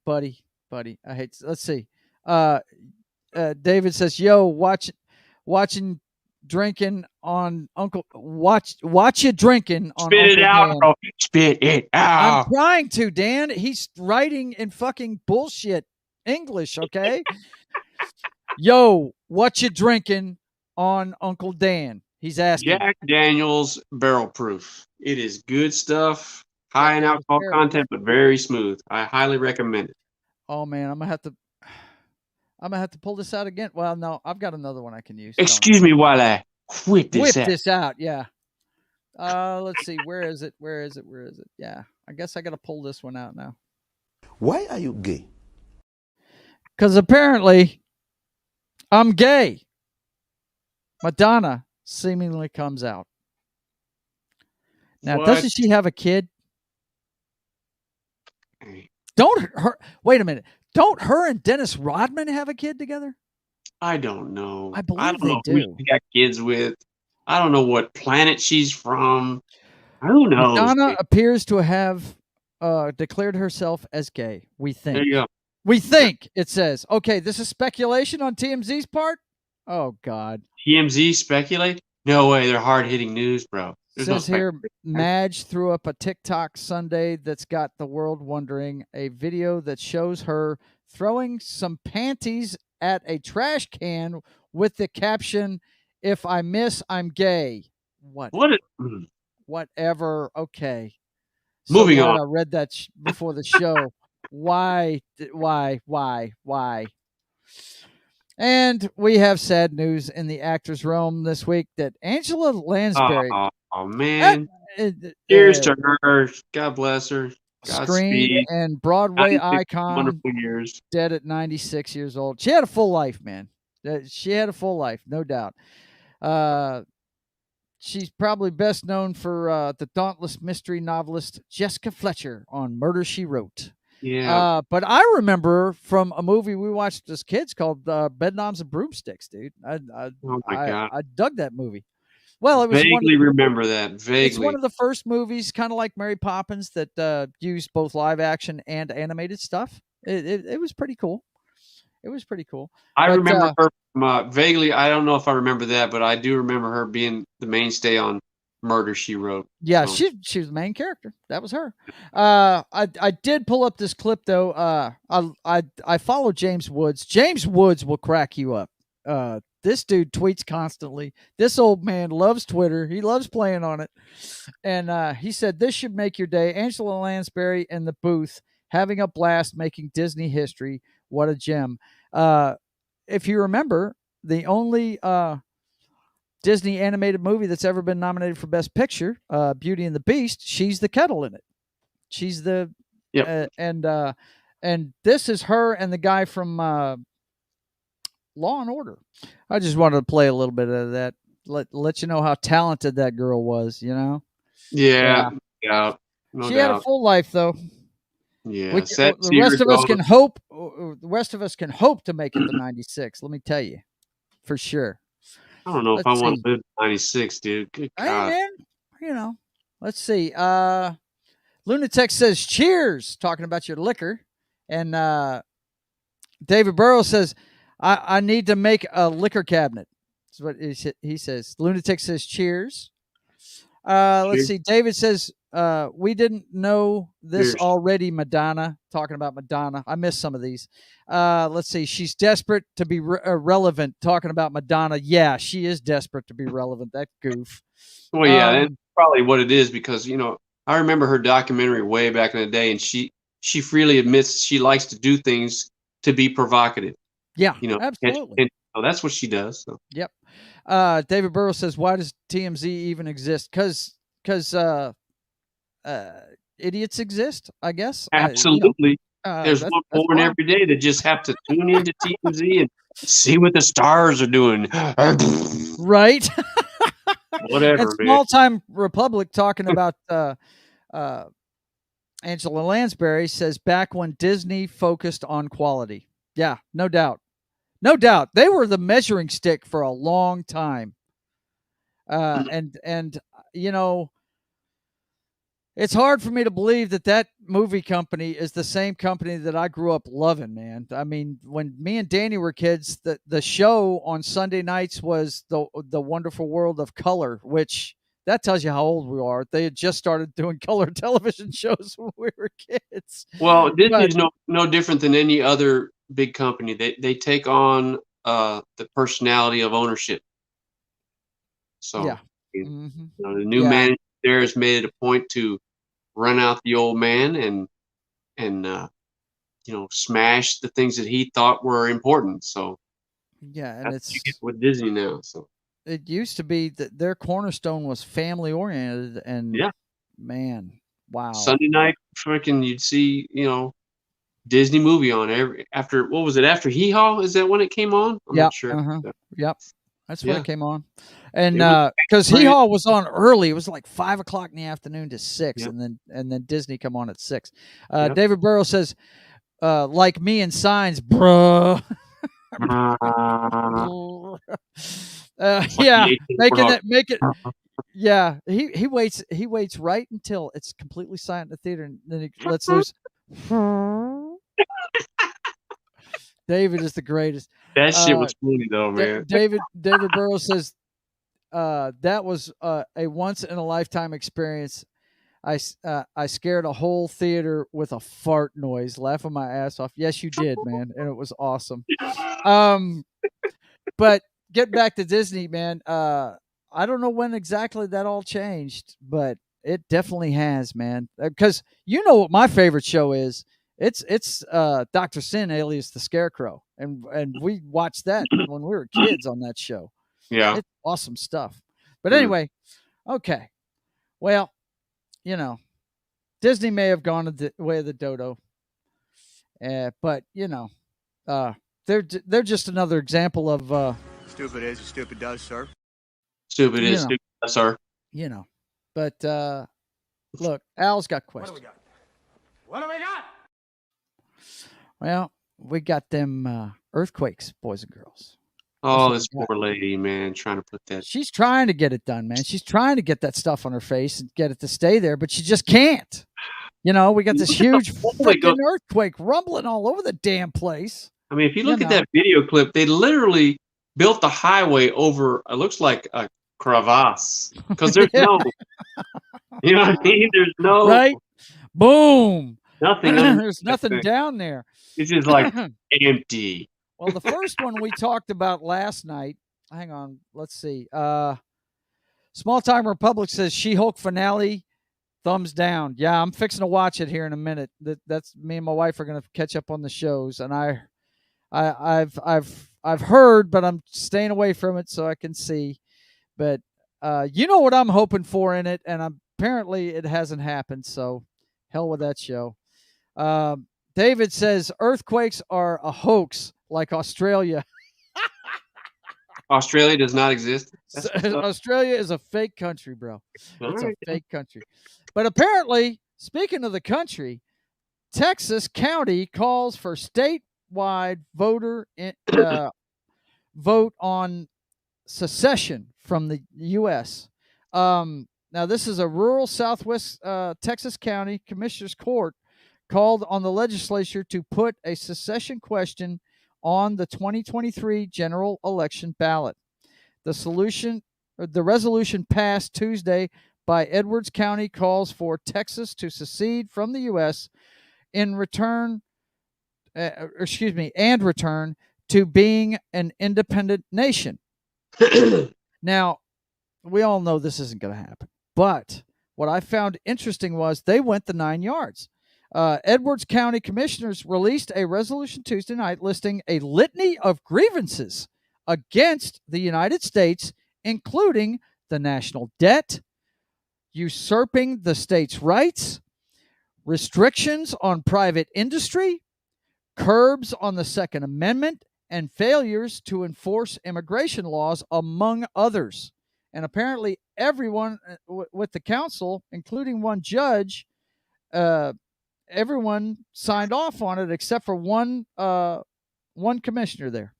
Buddy. I hate to, let's see. David says, yo, watching drinking on Uncle watch you drinking on Spit Uncle it out, Dan. bro. Spit it out. I'm trying to, Dan. He's writing in fucking bullshit English, okay? Yo, what you drinking on Uncle Dan? He's asking. Jack Daniel's Barrel Proof. It is good stuff. High in alcohol content, but very smooth. I highly recommend it. Oh man, I'm gonna have to pull this out again. Well, no, I've got another one I can use. Excuse me while I whip this out. Yeah. Let's see. Where is it? Yeah, I guess I got to pull this one out now. Why are you gay? Because apparently I'm gay. Madonna seemingly comes out. Now, doesn't she have a kid? Wait a minute. Don't her and Dennis Rodman have a kid together? I don't know. I believe don't they know do. Who she got kids with. I don't know what planet she's from. Who knows? Madonna appears to have declared herself as gay. We think. There you go. We think, it says. Okay, this is speculation on TMZ's part? Oh, God. TMZ speculate? No way. They're hard-hitting news, bro. It says here, Madge threw up a TikTok Sunday that's got the world wondering. A video that shows her throwing some panties at a trash can with the caption, "If I miss, I'm gay." Whatever. Okay. Moving on. I read that before the show. Why? And we have sad news in the actors' realm this week that Angela Lansbury. Oh man! Cheers to her. God bless her. Screen and Broadway icon. Wonderful years. Dead at 96 years old. She had a full life, man. She had a full life, no doubt. She's probably best known for the dauntless mystery novelist Jessica Fletcher on Murder, She Wrote. Yeah. But I remember from a movie we watched as kids called Bedknobs and Broomsticks, dude. Oh my God. I dug that movie. Well, it was vaguely remember that. Vaguely. It's one of the first movies, kind of like Mary Poppins, that used both live action and animated stuff. It was pretty cool. It was pretty cool. I remember her from, vaguely. I don't know if I remember that, but I do remember her being the mainstay on Murder, She Wrote. Yeah, so. she was the main character. That was her. I did pull up this clip though. I follow James Woods. James Woods will crack you up. This dude tweets constantly. This old man loves Twitter. He loves playing on it. And he said, this should make your day. Angela Lansbury in the booth, having a blast, making Disney history. What a gem. If you remember, the only Disney animated movie that's ever been nominated for Best Picture, Beauty and the Beast, she's the kettle in it. She's the... Yep. And this is her and the guy from... Law and Order. I just wanted to play a little bit of that. Let you know how talented that girl was, you know? Yeah. No she doubt. Had a full life though. Yeah. The rest of us can hope. The rest of us can hope to make it to 96. Let me tell you, for sure. I don't know if I want to live 96, dude. Good God. Hey, man, you know. Let's see. Lunatic says cheers, talking about your liquor, and David Burrows says, I need to make a liquor cabinet. That's what he says. Lunatic says cheers. Let's see. David says, we didn't know this already, Madonna. Talking about Madonna. I missed some of these. Let's see. She's desperate to be relevant. Talking about Madonna. Yeah, she is desperate to be relevant. That goof. Well, yeah, that's probably what it is because, you know, I remember her documentary way back in the day, and she freely admits she likes to do things to be provocative. Yeah, you know, absolutely. And that's what she does. So. Yep. David Burrows says, why does TMZ even exist? Because idiots exist, I guess. Absolutely. There's That's one born fine. every day that just have to tune into TMZ and see what the stars are doing. Right? Whatever, And man. Small Time Republic talking about Angela Lansbury says back when Disney focused on quality. Yeah, no doubt. No doubt. They were the measuring stick for a long time. And you know, it's hard for me to believe that movie company is the same company that I grew up loving, man. I mean, when me and Danny were kids, the show on Sunday nights was the Wonderful World of Color, which that tells you how old we are. They had just started doing color television shows when we were kids. Well, But Disney's no different than any other big company. They take on the personality of ownership. So yeah. you Mhm. know, the new Yeah. manager there has made it a point to run out the old man and you know, smash the things that he thought were important. So Yeah, and that's what you get with Disney now. So it used to be that their cornerstone was family oriented, and yeah, man, wow. Sunday night, freaking, you'd see, you know, Disney movie on after what was it, after Hee Haw? Is that when it came on? I'm Yep. not sure. Yep. That's when Yeah. it came on. And It was because Hee great. Haw was on early, it was like 5 o'clock in the afternoon to 6, Yep. and then Disney come on at 6. Yep. David Burrow says, like me and Signs, bruh. Yeah, make it. Yeah, he waits right until it's completely silent in the theater, and then he lets loose. David is the greatest. That shit was funny though, man. David Burrow says that was a once in a lifetime experience. I scared a whole theater with a fart noise, laughing my ass off. Yes, you did, man, and it was awesome. But get back to Disney, man. I don't know when exactly that all changed, but it definitely has, man. Because you know what my favorite show is. It's Dr. Sin alias the Scarecrow, and we watched that when we were kids on that show. Yeah. It's awesome stuff. But anyway, okay. Well, you know, Disney may have gone the way of the dodo, but you know, they're just another example of Stupid is, stupid does, sir. Stupid you is know. stupid, sir. you know. But look, Al's got What do questions. we got? What do we got? Well, we got them earthquakes, boys and girls. Oh, That's this what we poor lady, man, trying to put that. She's trying to get it done, man. She's trying to get that stuff on her face and get it to stay there, but she just can't. You know, we got this huge freaking earthquake rumbling all over the damn place. I mean, if you look at that video clip, they literally built the highway over. It looks like a crevasse because there's no. You know what I mean? There's no right. Boom. nothing. There's nothing down there. It's just like empty. Well, the first one we talked about last night. Hang on, let's see. Small Time Republic says She-Hulk finale, thumbs down. Yeah, I'm fixing to watch it here in a minute. That's me and my wife are going to catch up on the shows, and I've heard, but I'm staying away from it so I can see. But you know what I'm hoping for in it, and apparently it hasn't happened. So hell with that show. David says earthquakes are a hoax, like Australia. Australia does not exist. Australia is a fake country, bro. It's right. a fake country. But apparently, speaking of the country, Texas County calls for statewide vote on secession from the U.S. Now, this is a rural southwest Texas County Commissioner's Court called on the legislature to put a secession question on the 2023 general election ballot. The resolution passed Tuesday by Edwards County calls for Texas to secede from the U.S. and return to being an independent nation. Now, we all know this isn't going to happen, but what I found interesting was they went the 9 yards. Edwards County commissioners released a resolution Tuesday night listing a litany of grievances against the United States, including the national debt, usurping the state's rights, restrictions on private industry, curbs on the Second Amendment, and failures to enforce immigration laws, among others. And apparently everyone with the council, including one judge, everyone signed off on it except for one commissioner there.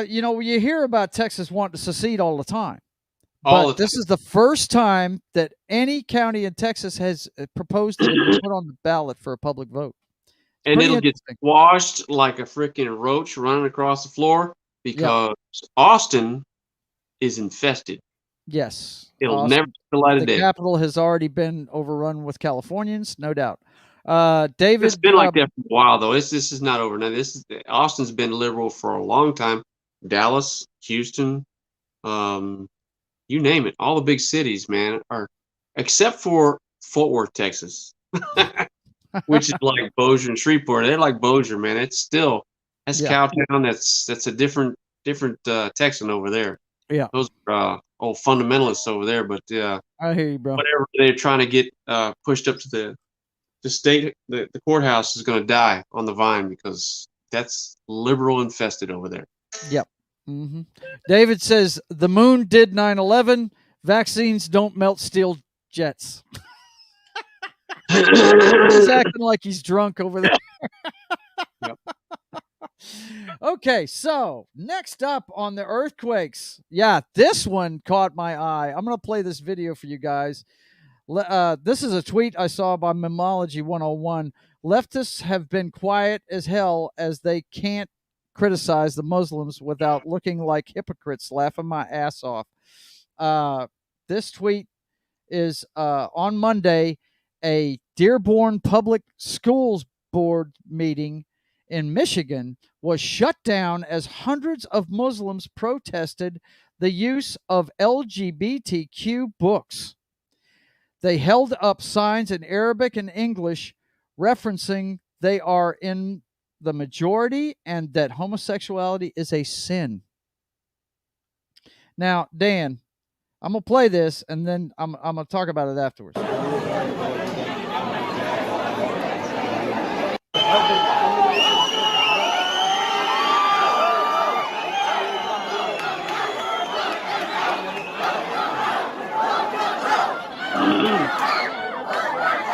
You hear about Texas wanting to secede all the time. But this is the first time that any county in Texas has proposed that it be put on the ballot for a public vote. And it'll get squashed like a freaking roach running across the floor because Austin is infested. Yes. It'll never see the light of day. The capital has already been overrun with Californians, no doubt. David, it's been like that for a while, though. This is not over now. Austin's been liberal for a long time. Dallas, Houston, you name it. All the big cities, man, are except for Fort Worth, Texas, which is like Bossier and Shreveport. They're like Bossier, man. That's Cowtown. That's a different Texan over there. Yeah, those are old fundamentalists over there. But I hear you, bro. Whatever they're trying to get pushed up to the state, the courthouse is going to die on the vine because that's liberal infested over there. Yep. Mm-hmm. David says the moon did 9/11. Vaccines don't melt steel jets. He's acting like he's drunk over there. Yep. Okay, so next up on the earthquakes. Yeah, this one caught my eye. I'm going to play this video for you guys. This is a tweet I saw by Memology 101. Leftists have been quiet as hell as they can't criticize the Muslims without looking like hypocrites, laughing my ass off. This tweet is on Monday. A Dearborn Public Schools Board meeting in Michigan was shut down as hundreds of Muslims protested the use of LGBTQ books. They held up signs in Arabic and English referencing they are in the majority and that homosexuality is a sin. Now, Dan, I'm going to play this and then I'm going to talk about it afterwards.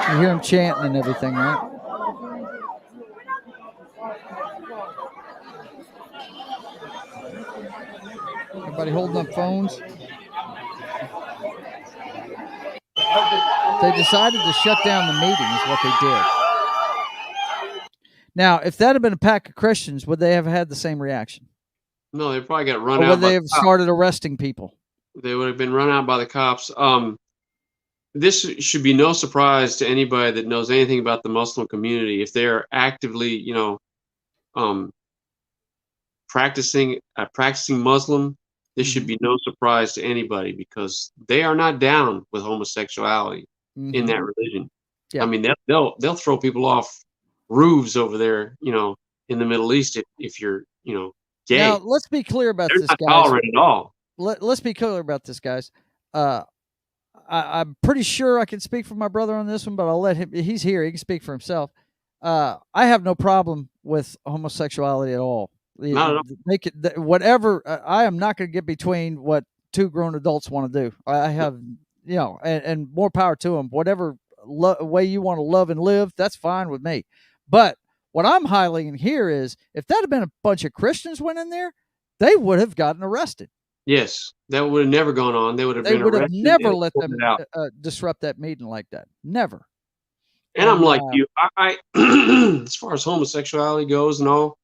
You hear him chanting and everything, right? Everybody holding up phones. They decided to shut down the meeting is what they did. Now, if that had been a pack of Christians, would they have had the same reaction? No, they probably got run out. Or would they have started arresting people? They would have been run out by the cops. This should be no surprise to anybody that knows anything about the Muslim community. If they're actively, practicing Muslim, this should be no surprise to anybody because they are not down with homosexuality in that religion. Yeah. I mean, they'll throw people off roofs over there, in the Middle East if you're, gay. Now, let's be clear about this, guys. Tolerant at all. Let's be clear about this, guys. I'm pretty sure I can speak for my brother on this one, but I'll let him. He's here. He can speak for himself. I have no problem with homosexuality at all. Not at all. Make it whatever. I am not going to get between what two grown adults want to do. I have, and more power to them. Whatever way you want to love and live, that's fine with me. But what I'm highlighting here is if that had been a bunch of Christians went in there, they would have gotten arrested. Yes, that would have never gone on. They would have been arrested. They would have never let them disrupt that meeting like that. Never. And I'm like you. I as far as homosexuality goes and all,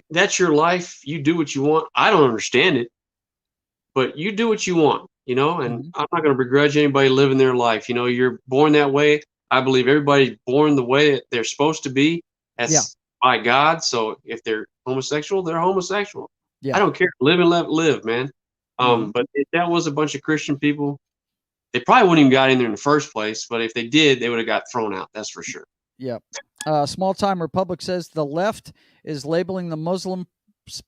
that's your life. You do what you want. I don't understand it, but you do what you want, and I'm not going to begrudge anybody living their life. You're born that way. I believe everybody's born the way that they're supposed to be. That's by God. So if they're homosexual, they're homosexual. Yeah. I don't care. Live and let live, man. But if that was a bunch of Christian people, they probably wouldn't even got in there in the first place. But if they did, they would have got thrown out. That's for sure. Yeah. Small Time Republic says the left is labeling the Muslim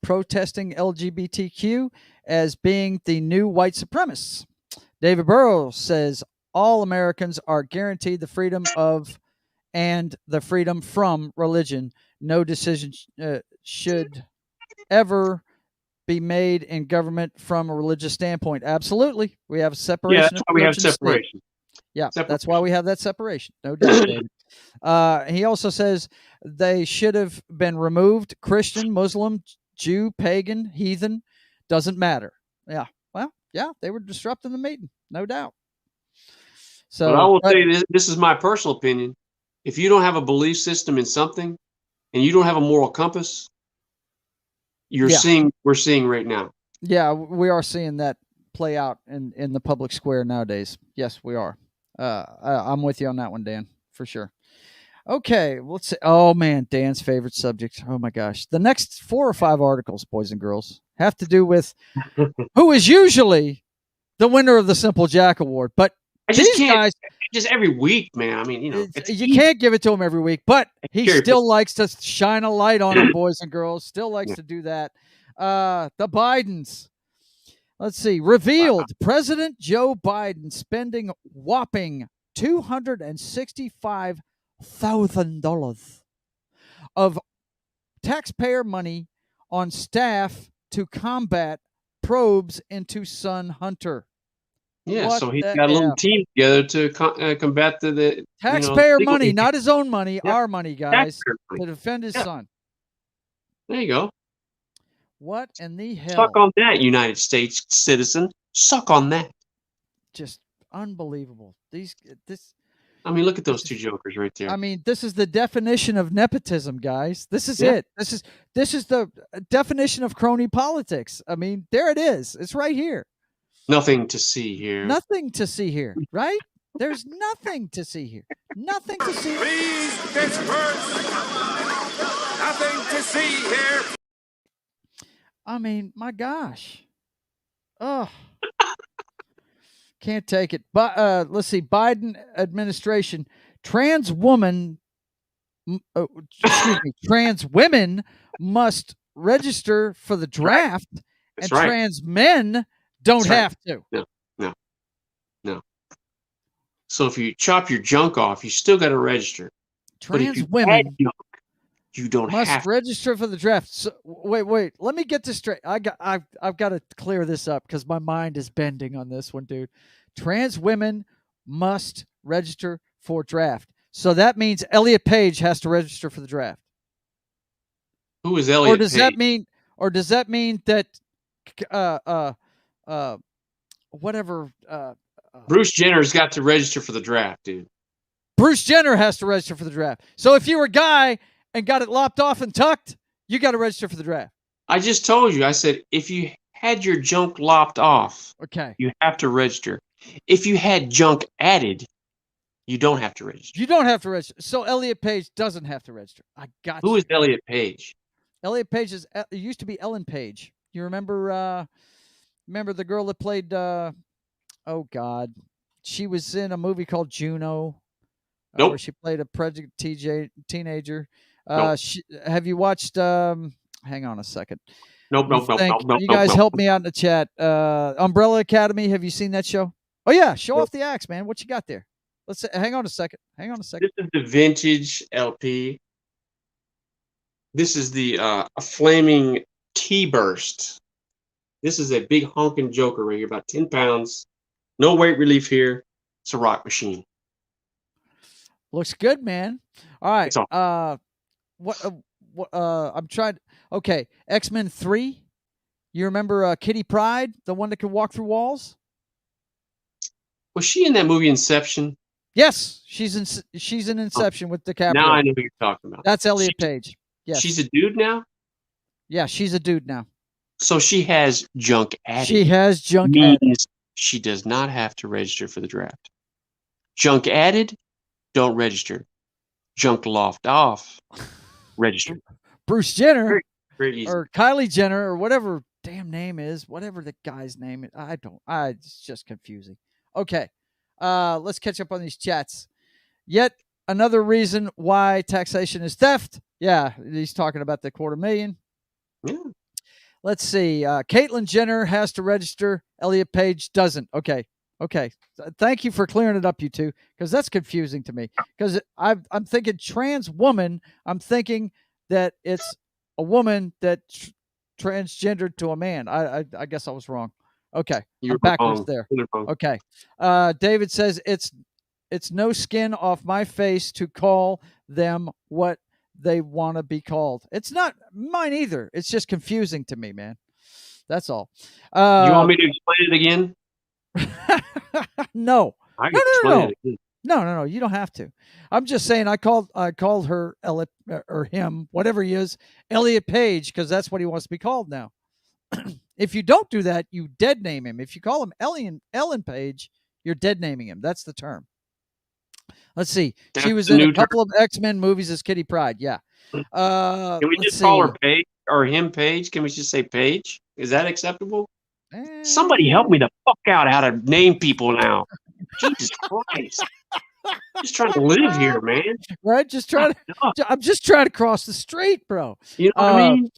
protesting LGBTQ as being the new white supremacists. David Burrows says all Americans are guaranteed the freedom of and the freedom from religion. No decision should ever be made in government from a religious standpoint. Absolutely. We have a separation. Yeah, that's why we have separation. Yeah, that's why we have that separation. No doubt, David. He also says they should have been removed. Christian, Muslim, Jew, pagan, heathen, doesn't matter. Yeah. Well, yeah, they were disrupting the meeting, no doubt. So but I will tell you this is my personal opinion. If you don't have a belief system in something and you don't have a moral compass, we're seeing right now. Yeah, we are seeing that play out in the public square nowadays. Yes, we are. I'm with you on that one, Dan, for sure. Okay, let's see. Oh man, Dan's favorite subject. Oh my gosh. The next 4 or 5 articles, boys and girls, have to do with who is usually the winner of the Simple Jack Award. But these guys, just every week, man. I mean, you can't give it to him every week, but he still likes to shine a light on them, boys and girls. Still likes to do that. The Bidens. Let's see. Revealed President Joe Biden spending whopping $265,000 of taxpayer money on staff to combat probes into Sun Hunter. Yeah, so he's got a little team together to combat the taxpayer money, not his own money, our money, guys, to defend his son. There you go. What in the hell? Suck on that, United States citizen. Suck on that. Just unbelievable. I mean, look at those 2 jokers right there. I mean, this is the definition of nepotism, guys. This is it. This is the definition of crony politics. I mean, there it is. It's right here. Nothing to see here. Nothing to see here, right? There's nothing to see here. Nothing to see. Please disperse. Nothing to see here. I mean, my gosh. Oh. Can't take it. But let's see. Biden administration. Trans women must register for the draft, and trans men don't have to. No. So if you chop your junk off, you still got to register. Trans women you don't must register for the draft. So, wait. Let me get this straight. I've got to clear this up because my mind is bending on this one, dude. Trans women must register for draft. So that means Elliot Page has to register for the draft. Who is Elliot Page? Does that mean that whatever Bruce Jenner's got to register for the draft, dude. Bruce Jenner has to register for the draft. So if you were a guy and got it lopped off and tucked, you got to register for the draft. I just told you. I said if you had your junk lopped off, okay, you have to register. If you had junk added, you don't have to register. You don't have to register. So Elliot Page doesn't have to register. I got you. Who is Elliot Page? Elliot Page it used to be Ellen Page. You remember the girl that played oh God. She was in a movie called Juno. Nope. Where she played a pregnant teenager. Nope. Have you watched hang on a second. Nope. You guys help me out in the chat. Umbrella Academy, have you seen that show? Oh yeah, show off the axe, man. What you got there? Let's hang on a second. This is the vintage LP. This is the a flaming T-burst. This is a big honking joker right here, about 10 pounds. No weight relief here. It's a rock machine. Looks good, man. All right. I'm trying. Okay, X-Men 3. You remember Kitty Pryde, the one that could walk through walls? Was she in that movie Inception? Yes, she's in Inception with DiCaprio. Now I know who you're talking about. That's Elliot Page. Yes. She's a dude now? Yeah, she's a dude now. So she has junk added. She has junk means added. She does not have to register for the draft. Junk added, don't register. Junk loft off, register. Bruce Jenner very easy. Or Kylie Jenner or whatever damn name is, whatever the guy's name is. It's just confusing. Okay. Let's catch up on these chats. Yet another reason why taxation is theft. Yeah, he's talking about the $250,000. Yeah. Let's see. Caitlyn Jenner has to register. Elliot Page doesn't. Okay. Thank you for clearing it up, you two, because that's confusing to me. Because I'm thinking trans woman. I'm thinking that it's a woman that transgendered to a man. I guess I was wrong. Okay, You're I'm backwards wrong. there. You're wrong. Okay. David says it's no skin off my face to call them what they want to be called. It's not mine either. It's just confusing to me, man. That's all. You want me to explain it again? No. I can explain it again. No. You don't have to. I'm just saying I called her Elliot or him, whatever he is, Elliot Page, because that's what he wants to be called now. If you don't do that, you dead name him. If you call him Ellen Page, you're dead naming him. That's the term. Let's see. That's she was the in a new couple of X-Men movies as Kitty Pryde. Yeah. Can we let's just call her see. Page or him Page? Can we just say Page? Is that acceptable? Eh, Somebody help me the fuck out how to name people now. Jesus Christ. Just trying to live here, man. right? I'm just trying to cross the street, bro. You know what I mean?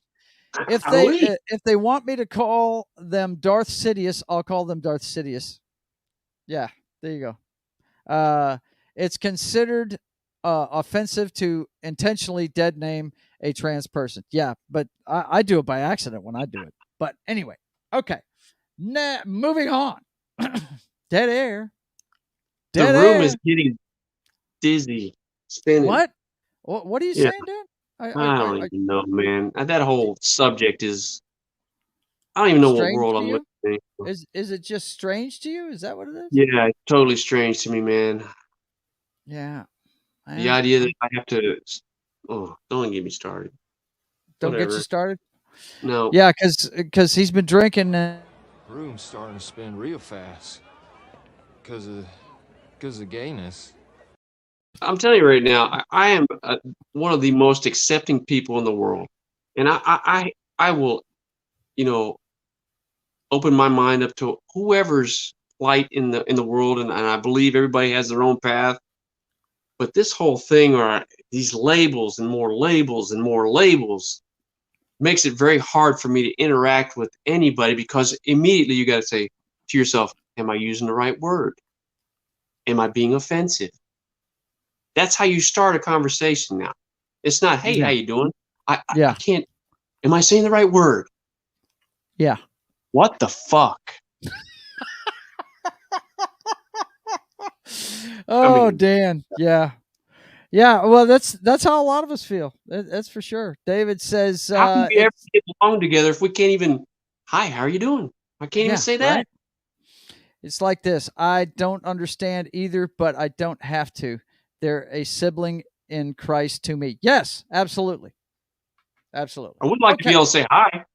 If they want me to call them Darth Sidious, I'll call them Darth Sidious. Yeah, there you go. It's considered offensive to intentionally dead name a trans person. Yeah, but I do it by accident when I do it. But anyway, okay. Moving on. Dead air. The room is getting dizzy, spinning. What? What are you saying, Dan? I don't even know, man. That whole subject is. I don't even know what world I'm living in. Is it just strange to you? Is that what it is? Yeah, it's totally strange to me, man. Yeah. The idea that I have to. Oh, don't get me started. Don't Whatever. get you started. No. Yeah, because he's been drinking. Room's starting to spin real fast. Because of gayness. I'm telling you right now, I am one of the most accepting people in the world, and I will, open my mind up to whoever's plight in the world, and I believe everybody has their own path. But this whole thing, or these labels and more labels and more labels, makes it very hard for me to interact with anybody, because immediately you got to say to yourself, am I using the right word? Am I being offensive? That's how you start a conversation now. It's not, hey, how you doing? I can't. Am I saying the right word? Yeah. What the fuck? Dan. Yeah. Yeah. Well, that's how a lot of us feel. That's for sure. David says, how can we ever get along together if we can't even, hi, how are you doing? I can't even say that. Right? It's like this. I don't understand either, but I don't have to. They're a sibling in Christ to me. Yes, absolutely. Absolutely. I would like to be able to say hi.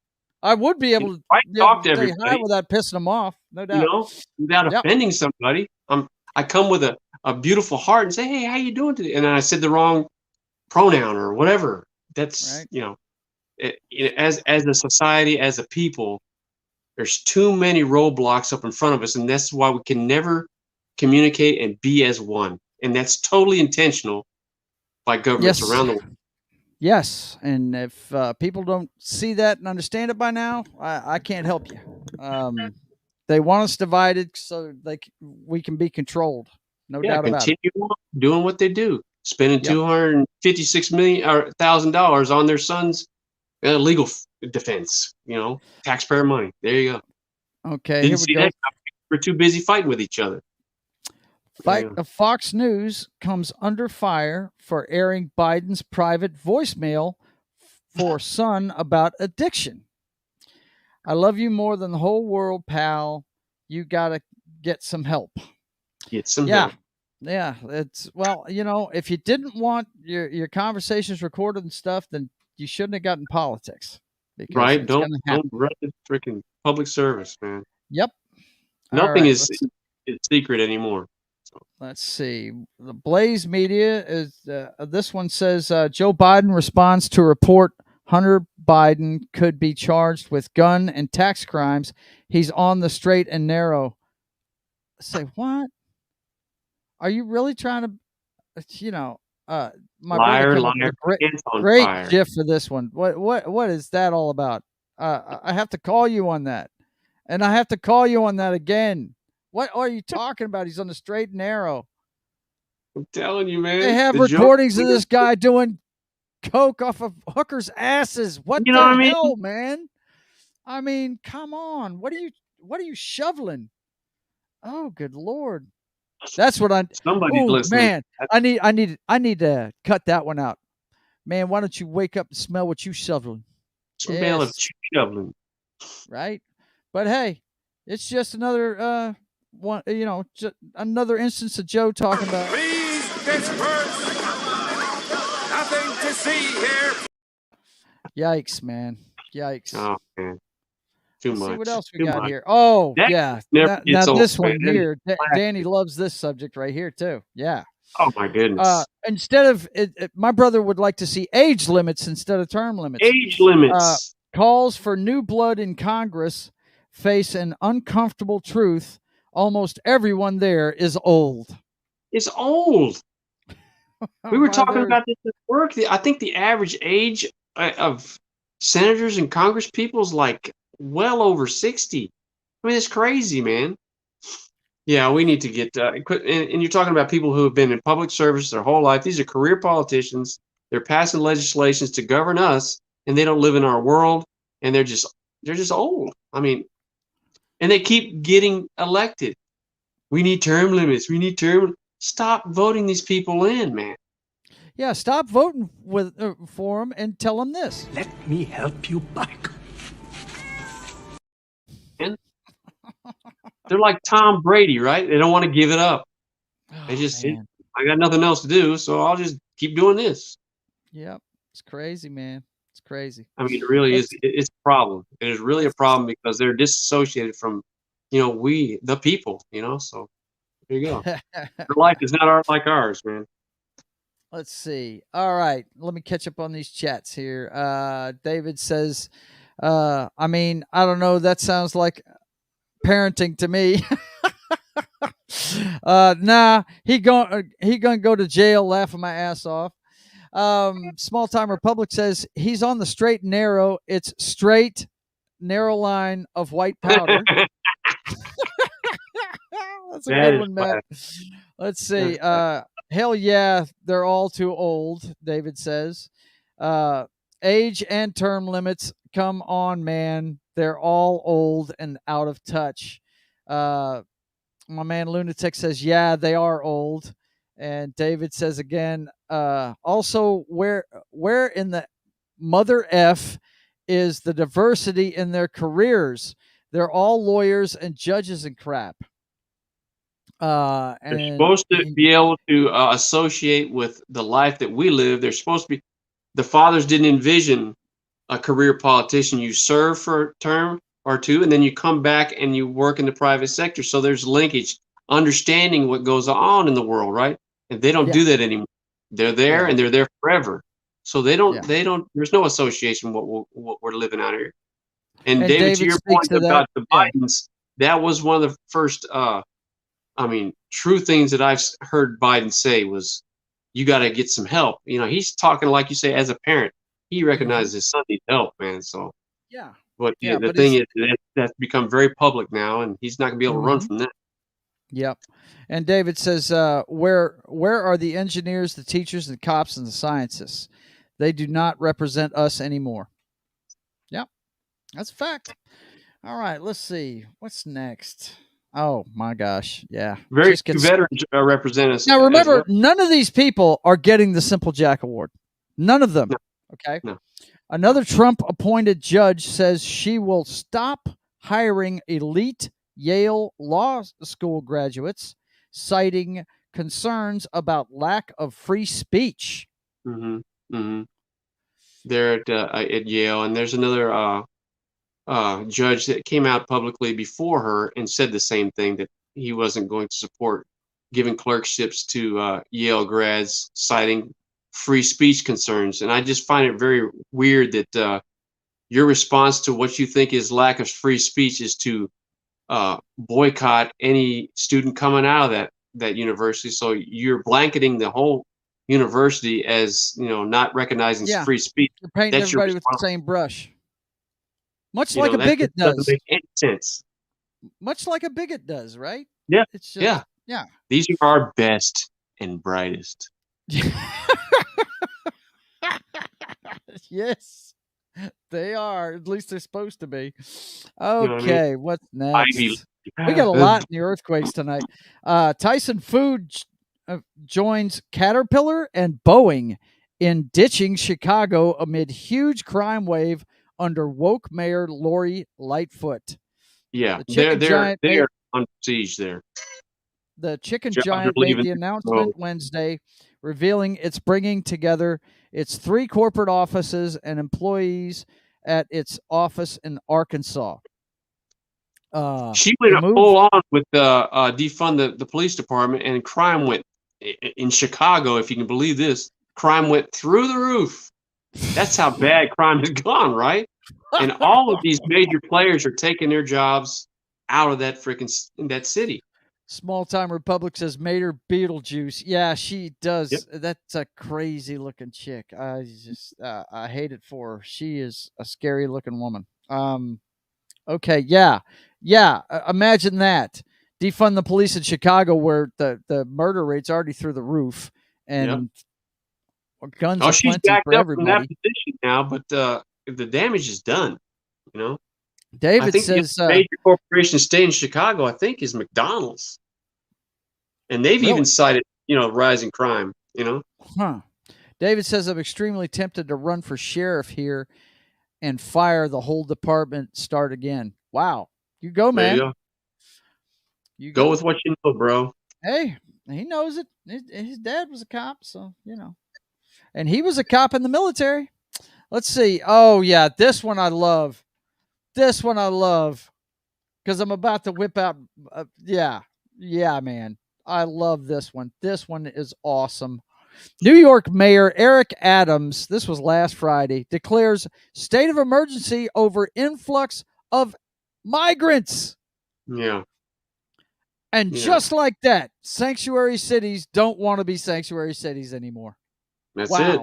I would be able to talk to say everybody hi without pissing them off. No doubt. Without offending somebody. I come with a beautiful heart and say, hey, how you doing today? And then I said the wrong pronoun or whatever. That's, as a society, as a people, there's too many roadblocks up in front of us, and that's why we can never communicate and be as one. And that's totally intentional by governments around the world. Yes, and if people don't see that and understand it by now, I can't help you. They want us divided so we can be controlled. No doubt about it. Continue doing what they do, spending $256,000 on their son's legal defense. Taxpayer money. There you go. Okay, Didn't see that. We're too busy fighting with each other. Fox News comes under fire for airing Biden's private voicemail for son about addiction. I love you more than the whole world, pal. You got to get some help. Get some help. Yeah. It's, if you didn't want your conversations recorded and stuff, then you shouldn't have gotten politics. Right. Don't run the freaking public service, man. Yep. Nothing is secret anymore. Let's see. The Blaze Media is this one says Joe Biden responds to report Hunter Biden could be charged with gun and tax crimes. He's on the straight and narrow. Say what? Are you really trying to? My liar, brother came up with a great gif for this one. What is that all about? I have to call you on that, and I have to call you on that again. What are you talking about? He's on the straight and narrow. I'm telling you, man. They have the joke- recordings of this guy doing coke off of hookers' asses. What You know the what I mean? hell, man? I mean, come on. What are you shoveling? Oh, good Lord. That's what I. Somebody's Oh listening. man, I need to cut that one out. Man, why don't you wake up and smell what you shoveling? Smell of Yes. shoveling. Right? But hey, it's just another one. Just another instance of Joe talking about. Please disperse. Nothing to see here. Yikes, man! Yikes. Oh man, too Let's much. see what else we Too got much. here. Oh That yeah, never now gets old, this man. one That is here, classic. Danny loves this subject right here too. Yeah. Oh my goodness. Instead of my brother would like to see age limits instead of term limits. Age limits. Calls for new blood in Congress face an uncomfortable truth. Almost everyone there is old. It's old. We were Why talking there's- about this at work. I think the average age of senators and Congress people is like well over 60. I mean, it's crazy, man. Yeah, we need to get and you're talking about people who have been in public service their whole life. These are career politicians. They're passing legislations to govern us, and they don't live in our world, and they're just old. I mean, and they keep getting elected. We need term limits. We need term. Stop voting these people in, man. Yeah, stop voting for them and tell them this. Let me help you back. They're like Tom Brady, right? They don't want to give it up. They Oh, just, man. I got nothing else to do, so I'll just keep doing this. Yep, it's crazy, man. It's crazy. I mean, it really is. It's a problem. It is really a problem because they're disassociated from, we, the people, So there you go. Their life is not like ours, man. Let's see. All right, let me catch up on these chats here. David says, I mean, I don't know. That sounds like parenting to me. Nah, he gonna go to jail laughing my ass off. Small Time Republic says he's on the straight and narrow. It's straight, narrow line of white powder. That's a That good is one, Matt. Let's see. Hell yeah, they're all too old, David says. Age and term limits. Come on, man. They're all old and out of touch. My man Lunatic says, yeah, they are old. And David says again, also, where in the mother F is the diversity in their careers? They're all lawyers and judges and crap. They're supposed to be able to associate with the life that we live. They're supposed to be. The fathers didn't envision a career politician. You serve for a term or two, and then you come back and you work in the private sector. So there's linkage, understanding what goes on in the world, right? And they don't do that anymore. They're there and they're there forever. So they don't. There's no association with what we're living out here. And David, to your point about the Bidens, that was one of the first. True things that I've heard Biden say was, you got to get some help. He's talking, like you say, as a parent. He recognizes his son needs help, man. So, but the thing is, that's become very public now, and he's not going to be able to run from that. Yep. And David says, where are the engineers, the teachers, the cops, and the scientists? They do not represent us anymore. Yep. That's a fact. All right. Let's see. What's next? Oh my gosh, yeah. Very few veterans represent us. Now remember, none of these people are getting the Simple Jack Award. None of them. No. Okay. No. Another Trump-appointed judge says she will stop hiring elite Yale Law School graduates, citing concerns about lack of free speech. They're at Yale, and there's another judge that came out publicly before her and said the same thing, that he wasn't going to support giving clerkships to Yale grads, citing free speech concerns. And I just find it very weird that your response to what you think is lack of free speech is to boycott any student coming out of that university. So you're blanketing the whole university as not recognizing free speech. You're painting everybody with the same brush. Much You like know, a that bigot just doesn't does. make any sense. Much like a bigot does, right? Yeah, It's yeah. yeah. These are our best and brightest. Yes, they are. At least they're supposed to be. You know what I mean? Okay, what's Ivy. next? We got a lot in the earthquakes tonight. Tyson Foods joins Caterpillar and Boeing in ditching Chicago amid huge crime wave under woke Mayor Lori Lightfoot. Yeah, The chicken giant they're on siege there. The chicken Jobs are giant made leaving the the announcement road. Wednesday, revealing it's bringing together its 3 corporate offices and employees at its office in Arkansas. She The went move, full on with defund the police department, and crime went in Chicago. If you can believe this, crime went through the roof. That's how bad crime has gone, right? And all of these major players are taking their jobs out of that that city. Small time Republic says Mater Beetlejuice. Yeah, she does. Yep. That's a crazy looking chick. I just I hate it for her. She is a scary looking woman. Okay, yeah. Imagine that. Defund the police in Chicago, where the murder rate's already through the roof, and guns Oh, are she's plenty backed for up from that everybody. position now, but the damage is done. You know, I David think the says, major corporation stay in Chicago, I think, is McDonald's, and they've even really? cited rising crime. Huh. David says, I'm extremely tempted to run for sheriff here and fire the whole department, start again. Wow. You go, There you man. go. You Go go. with what you know, bro. Hey, he knows it. His dad was a cop, so, And he was a cop in the military. Let's see. Oh, yeah. This one I love. Because I'm about to whip out. Yeah, man. I love this one. This one is awesome. New York Mayor Eric Adams, this was last Friday, declares state of emergency over influx of migrants. Yeah. And just like that, sanctuary cities don't want to be sanctuary cities anymore. That's it.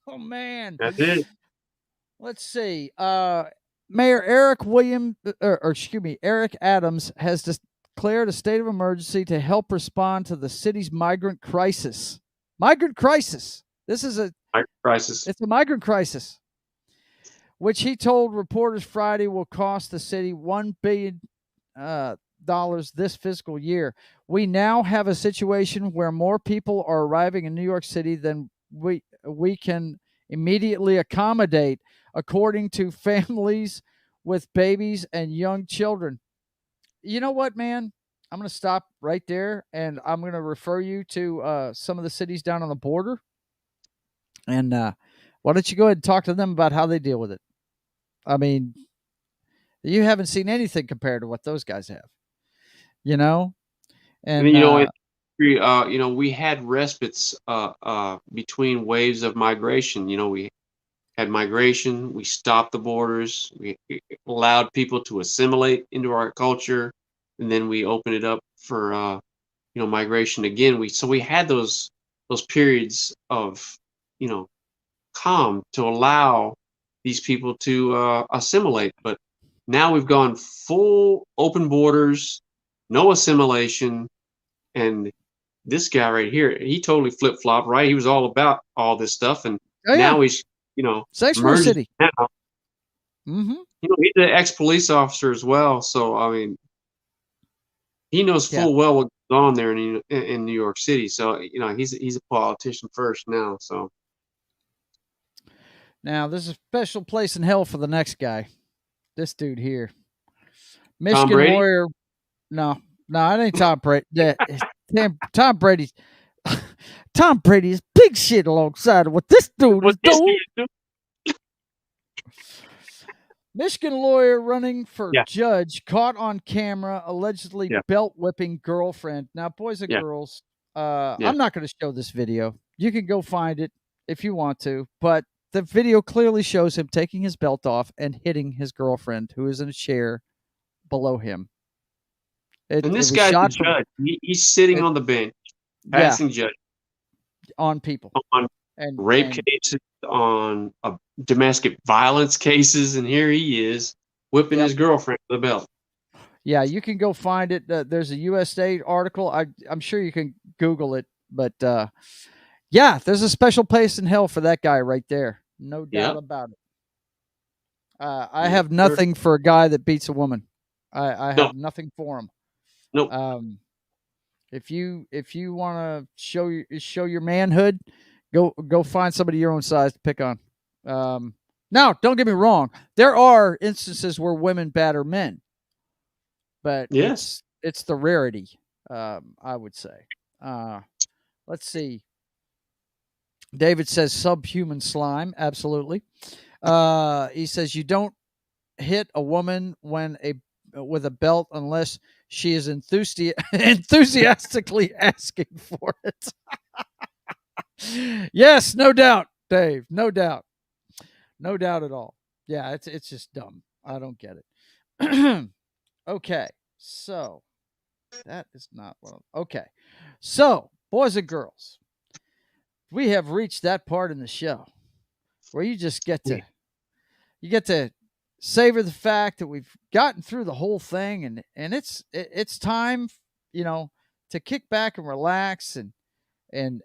Oh, man. That's it. Let's see. Mayor Eric Adams has declared a state of emergency to help respond to the city's migrant crisis. This is a migrant crisis. It's a migrant crisis, which he told reporters Friday will cost the city $1 billion this fiscal year. We now have a situation where more people are arriving in New York City than we can immediately accommodate, according to families with babies and young children. You know what, man? I'm going to stop right there, and I'm going to refer you to some of the cities down on the border. And why don't you go ahead and talk to them about how they deal with it? I mean, you haven't seen anything compared to what those guys have, And we had respites between waves of migration. We had migration. We stopped the borders. We allowed people to assimilate into our culture, and then we opened it up for migration again. We had those periods of calm to allow these people to assimilate. But now we've gone full open borders, no assimilation, and this guy right here, he totally flip-flopped, right? He was all about all this stuff, and now he's sanctuary city. Now. Mm-hmm. He's an ex-police officer as well, so I mean, he knows full well what goes on there in New York City. So he's a politician first now. So now there's a special place in hell for the next guy. This dude here, Michigan lawyer. No, it ain't Tom Brady. Tom Brady's. Tom Brady is big shit alongside of what this dude is doing. Michigan lawyer running for judge caught on camera allegedly belt whipping girlfriend. Now, boys and girls, I'm not going to show this video. You can go find it if you want to, but the video clearly shows him taking his belt off and hitting his girlfriend, who is in a chair below him. And this guy's the judge. He's sitting on the bench, passing judge on people. rape and cases, on domestic violence cases, and here he is whipping his girlfriend with a belt. yeah, you can go find it. There's a USA article. I'm sure you can Google it, but yeah, there's a special place in hell for that guy right there. No doubt Yep. about it. I Yes, have sir. nothing for a guy that beats a woman. I No. have nothing for him. Nope. If you want to show your manhood, go find somebody your own size to pick on. Now, don't get me wrong. There are instances where women batter men, but Yes. it's the rarity. I would say. Let's see. David says subhuman slime. Absolutely. He says you don't hit a woman with a belt unless she is enthusiastically asking for it. Yes, no doubt, Dave. No doubt. No doubt at all. Yeah, it's just dumb. I don't get it. Okay, so that is not what. Okay, so boys and girls, we have reached that part in the show where you just get to savor the fact that we've gotten through the whole thing, and it's time, to kick back and relax, and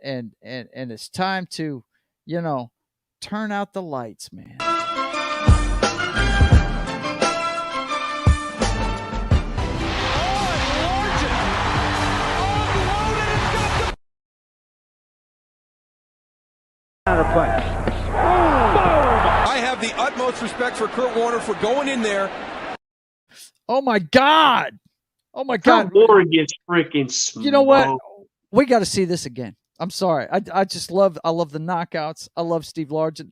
it's time to, turn out the lights, man. I have the utmost respect for Kurt Warner for going in there. Oh my God. Oh my God. Warren gets freaking smoked. You know what? We got to see this again. I'm sorry. I love the knockouts. I love Steve Largent.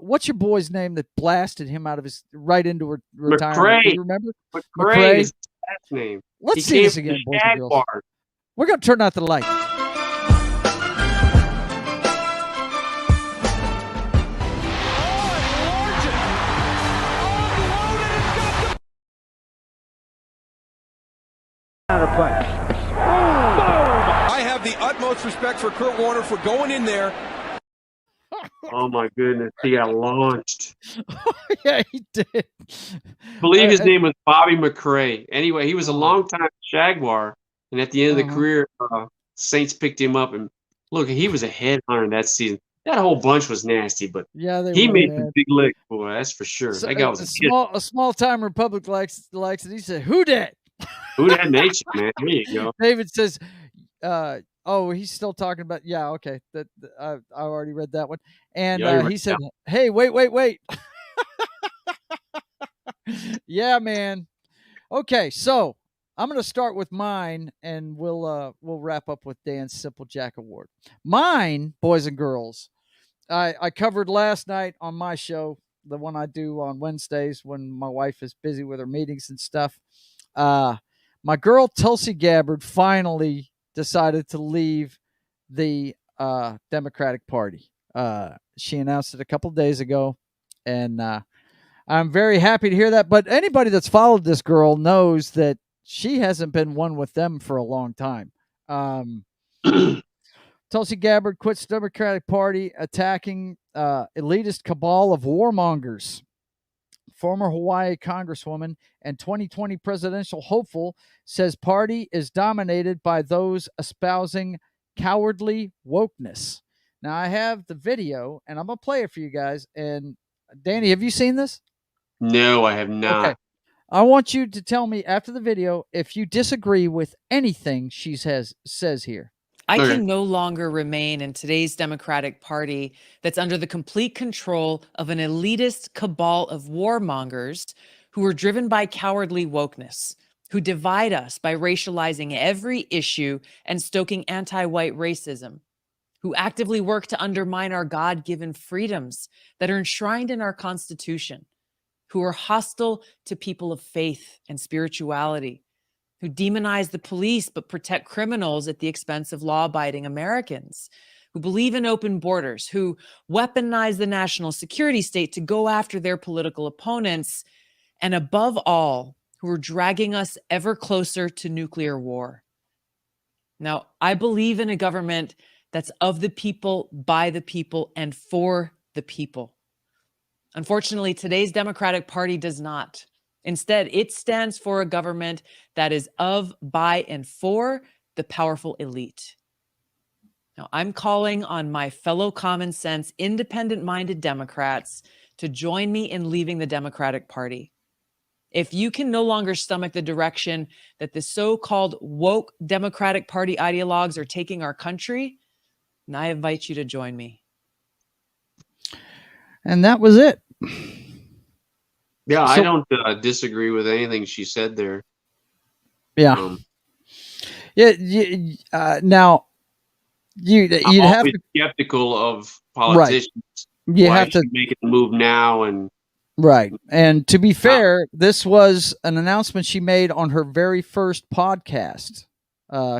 What's your boy's name that blasted him out of his right into retirement? Do you remember? McRae is his last name. Let's see this again, boys and girls. We're going to turn out the light. I have the utmost respect for Kurt Warner for going in there. Oh my goodness, he got launched. Yeah, he did. I believe his name was Bobby McRae. Anyway, he was a longtime Jaguar, and at the end of the career, Saints picked him up. And look, he was a headhunter that season. That whole bunch was nasty, but he made some big licks, boy. That's for sure. So, that guy was a small time Republic likes it. He said, "Who dat? Who that nation, man?" There you go. David says, "Oh, he's still talking about." Yeah, okay. I already read that one. And he said, "Hey, wait." Yeah, man. Okay, so I'm going to start with mine, and we'll wrap up with Dan's Simple Jack Award. Mine, boys and girls, I covered last night on my show, the one I do on Wednesdays when my wife is busy with her meetings and stuff. My girl Tulsi Gabbard finally decided to leave the Democratic Party. She announced it a couple of days ago, and I'm very happy to hear that. But anybody that's followed this girl knows that she hasn't been one with them for a long time. Tulsi Gabbard quits the Democratic Party, attacking elitist cabal of warmongers. Former Hawaii Congresswoman and 2020 presidential hopeful says party is dominated by those espousing cowardly wokeness. Now, I have the video, and I'm going to play it for you guys. And Danny, have you seen this? No, I have not. Okay. I want you to tell me after the video if you disagree with anything she says here. I can no longer remain in today's Democratic Party that's under the complete control of an elitist cabal of warmongers who are driven by cowardly wokeness, who divide us by racializing every issue and stoking anti-white racism, who actively work to undermine our God-given freedoms that are enshrined in our Constitution, who are hostile to people of faith and spirituality, who demonize the police but protect criminals at the expense of law-abiding Americans, who believe in open borders, who weaponize the national security state to go after their political opponents, and above all, who are dragging us ever closer to nuclear war. Now, I believe in a government that's of the people, by the people, and for the people. Unfortunately, today's Democratic Party does not. Instead, it stands for a government that is of, by, and for the powerful elite. Now, I'm calling on my fellow common sense, independent-minded Democrats to join me in leaving the Democratic Party. If you can no longer stomach the direction that the so-called woke Democratic Party ideologues are taking our country, then I invite you to join me. And that was it. Yeah, I So- don't disagree with anything she said there. Yeah. Now, you'd I'm have always to skeptical of politicians. you Why have to she making the move now? And right. And to be fair, this was an announcement she made on her very first podcast.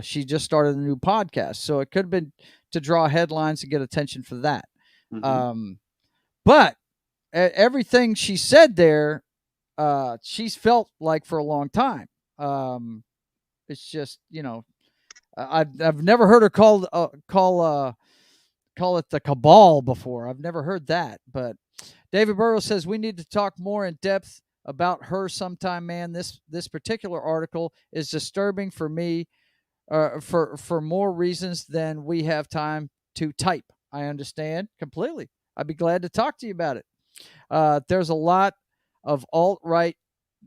She just started a new podcast, so it could have been to draw headlines and get attention for that. But everything she said there, she's felt like for a long time. It's just, I've never heard her call it the cabal before. I've never heard that. But David Burrow says we need to talk more in depth about her sometime, man. This particular article is disturbing for me for more reasons than we have time to type. I understand completely. I'd be glad to talk to you about it. There's a lot of alt-right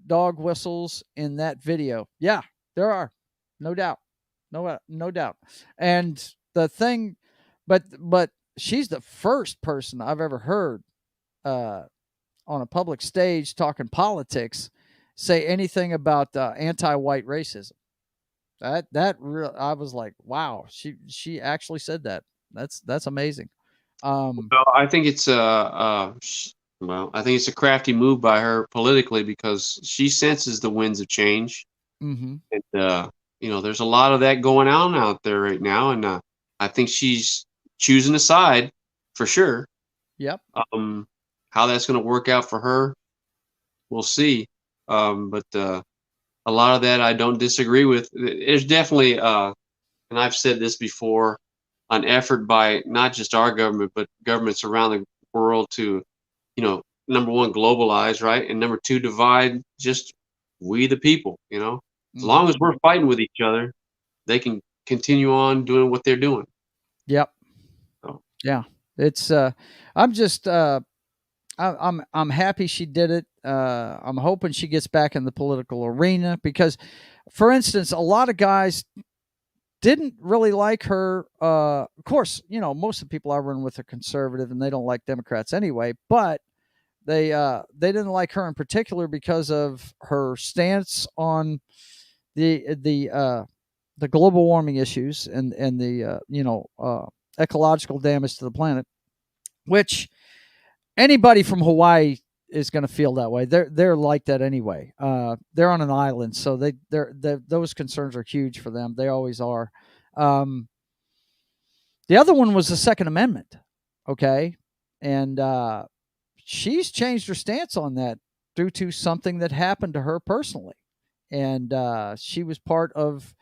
dog whistles in that video. Yeah, there are. No doubt. No doubt. And the thing, but she's the first person I've ever heard on a public stage talking politics say anything about anti-white racism. I was like, wow, she actually said that. That's amazing. Well, I think it's I think it's a crafty move by her politically because she senses the winds of change, and there's a lot of that going on out there right now, and I think she's choosing a side for sure. Yep. How that's going to work out for her, we'll see. But a lot of that I don't disagree with. There's definitely, and I've said this before, an effort by not just our government, but governments around the world to, number one, globalize, right? And number two, divide just we the people, As long as we're fighting with each other, they can continue on doing what they're doing. Yep. So. Yeah. It's I'm just I'm happy she did it. I'm hoping she gets back in the political arena because, for instance, a lot of guys didn't really like her. Of course, most of the people I run with are conservative and they don't like Democrats anyway, but they didn't like her in particular because of her stance on the global warming issues and the ecological damage to the planet, which anybody from Hawaii is going to feel that way. They're like that anyway. They're on an island, so those concerns are huge for them. They always are. The other one was the Second Amendment. Okay, and she's changed her stance on that due to something that happened to her personally, and she was part of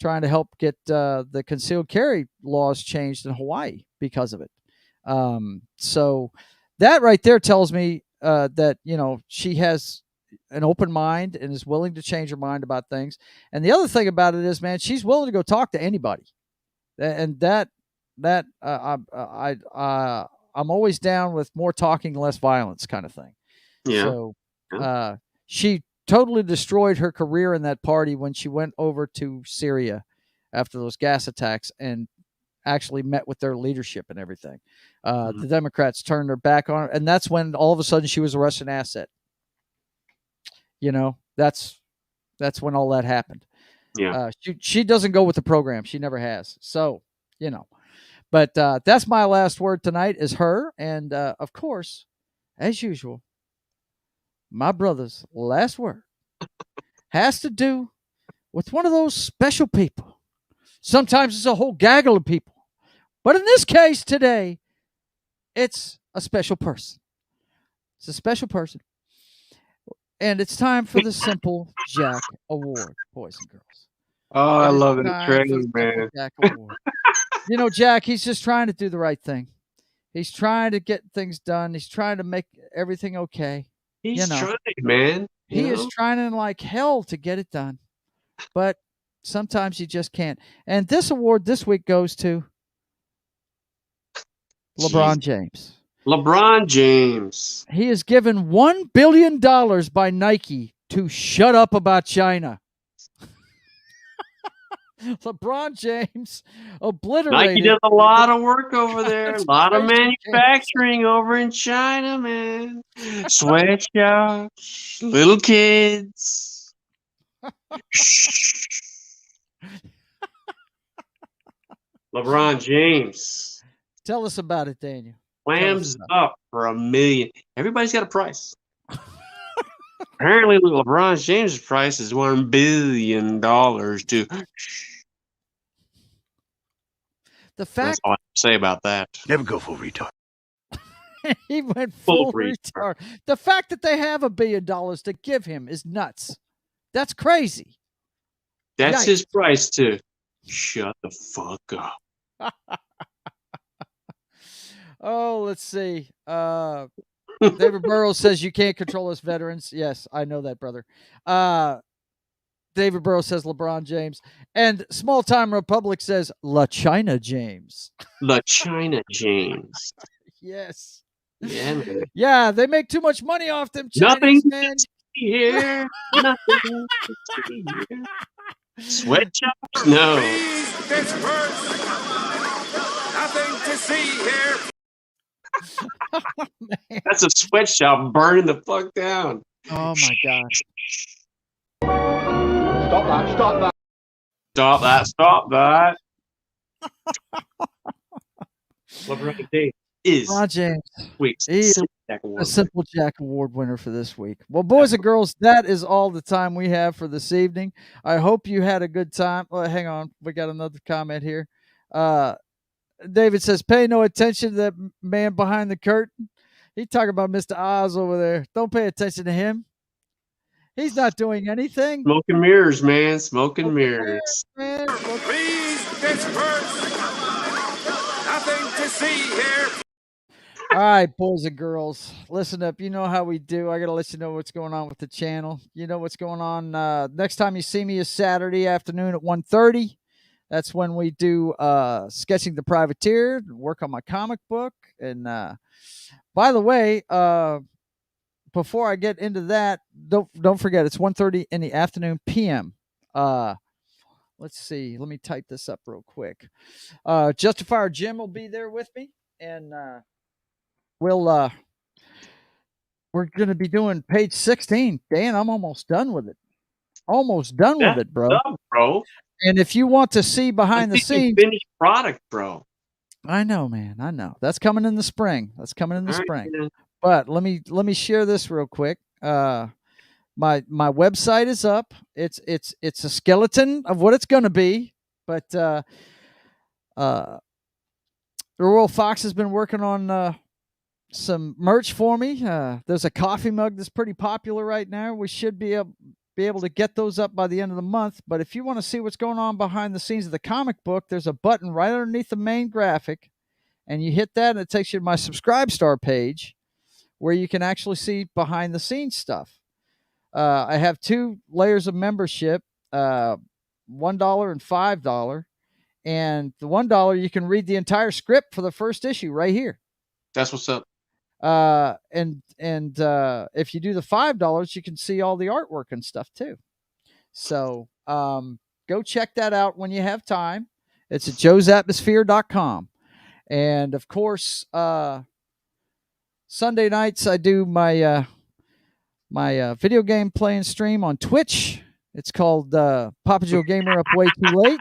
trying to help get the concealed carry laws changed in Hawaii because of it. So that right there tells me that she has an open mind and is willing to change her mind about things. And the other thing about it is, man, she's willing to go talk to anybody, and I'm always down with more talking, less violence kind of thing. Yeah. So she totally destroyed her career in that party when she went over to Syria after those gas attacks and actually met with their leadership and everything. The Democrats turned their back on her, and that's when all of a sudden she was a Russian asset. That's when all that happened. Yeah. She doesn't go with the program. She never has. So, but that's my last word tonight is her. And of course, as usual, my brother's last word has to do with one of those special people. Sometimes it's a whole gaggle of people. But in this case today, it's a special person. It's a special person. And it's time for the Simple Jack Award, boys and girls. Oh, I love it, Trey, man. Jack Award. Jack, he's just trying to do the right thing. He's trying to get things done. He's trying to make everything okay. He's trying, man. He is trying like hell to get it done. But sometimes you just can't. And this award this week goes to LeBron James. LeBron James. He is given $1 billion by Nike to shut up about China. LeBron James obliterated. Nike does a lot of work over there. A lot of manufacturing over in China, man. Sweatshops, little kids. LeBron James. Tell us about it, Daniel. Clams up for $1 million. Everybody's got a price. Apparently, LeBron James' price is $1 billion too. The fact That's all I have to say about that. Never go full retard. He went full retard. The fact that they have $1 billion to give him is nuts. That's crazy. That's his price too. Shut the fuck up. Oh, let's see. David Burrows says you can't control us veterans. Yes, I know that, brother. David Burrows says LeBron James. And Small Time Republic says La China James. La China James. Yes. Yeah, man. Yeah, they make too much money off them Chinese, man. Here. Nothing to see here. Sweatshops? No. This hurts. Nothing to see here. Oh, That's a sweatshop burning the fuck down. oh my gosh. Stop that. Stop that. Stop that. Stop that. LeBron James is LeBron James. week's He is Simple Jack Award. a Simple Jack Award winner for this week. Well, boys and girls, that is all the time we have for this evening. I hope you had a good time. Well, hang on. We got another comment here. David says, pay no attention to that man behind the curtain. He talking about Mr. Oz over there. Don't pay attention to him. He's not doing anything. Smoke and mirrors, man. Smoke and mirrors. Man. Please, this hurts. Nothing to see here. All right, boys and girls, listen up. You know how we do. I got to let you know what's going on with the channel. You know what's going on. Next time you see me is Saturday afternoon at 1:30. That's when we do Sketching the Privateer, work on my comic book. And by the way, before I get into that, don't forget, it's 1:30 in the afternoon PM. Let's see. Let me type this up real quick. Justifier Jim will be there with me. And we're going to be doing page 16. Dan, I'm almost done with it. Almost done with it, bro. Done, bro. And if you want to see behind the scenes, finished product, bro. I know, man. I know. That's coming in the spring. Right, man. But let me share this real quick. My website is up. It's a skeleton of what it's going to be, but the Royal Fox has been working on some merch for me. There's a coffee mug that's pretty popular right now. We should be able to get those up by the end of the month. But if you want to see what's going on behind the scenes of the comic book, there's a button right underneath the main graphic, and you hit that and it takes you to my Subscribe Star page where you can actually see behind the scenes stuff. I have 2 layers of membership, $1 and $5. And the $1, you can read the entire script for the first issue right here. That's what's up. And if you do the $5, you can see all the artwork and stuff too. So go check that out when you have time. It's at JoesAtmosfere.com. And of course, Sunday nights I do my my video game playing stream on Twitch. It's called Papa Joe Gamer Up Way Too Late.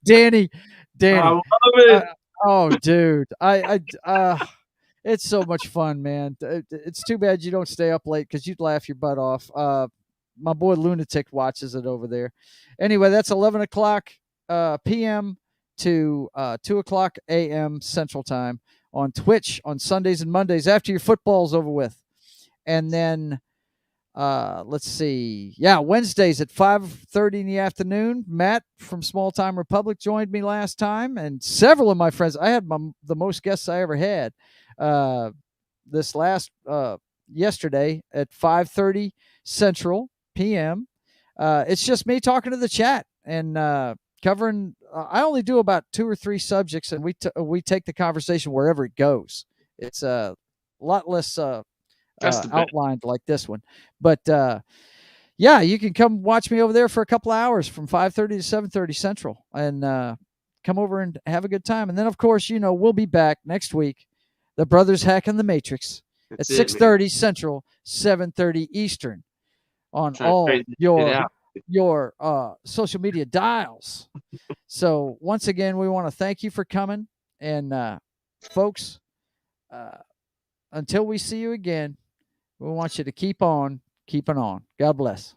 Danny. I love it. Oh, dude, it's so much fun, man. It's too bad you don't stay up late because you'd laugh your butt off. My boy Lunatic watches it over there. Anyway, that's 11 o'clock p.m. to 2 o'clock a.m. Central Time on Twitch on Sundays and Mondays after your football's over with. And then let's see. Yeah, Wednesdays at 5:30 in the afternoon. Matt from Small Time Republic joined me last time, and several of my friends. I had the most guests I ever had. This last yesterday at 5:30 Central PM. It's just me talking to the chat and covering. I only do about 2 or 3 subjects, and we take the conversation wherever it goes. It's a lot less outlined like this one, but yeah, you can come watch me over there for a couple of hours from 5:30 to 7:30 Central, and come over and have a good time. And then, of course, we'll be back next week. The Brothers Hacking the Matrix at 6:30 Central, 7:30 Eastern on all your social media dials. So once again, we want to thank you for coming, and folks, until we see you again, we want you to keep on keeping on. God bless.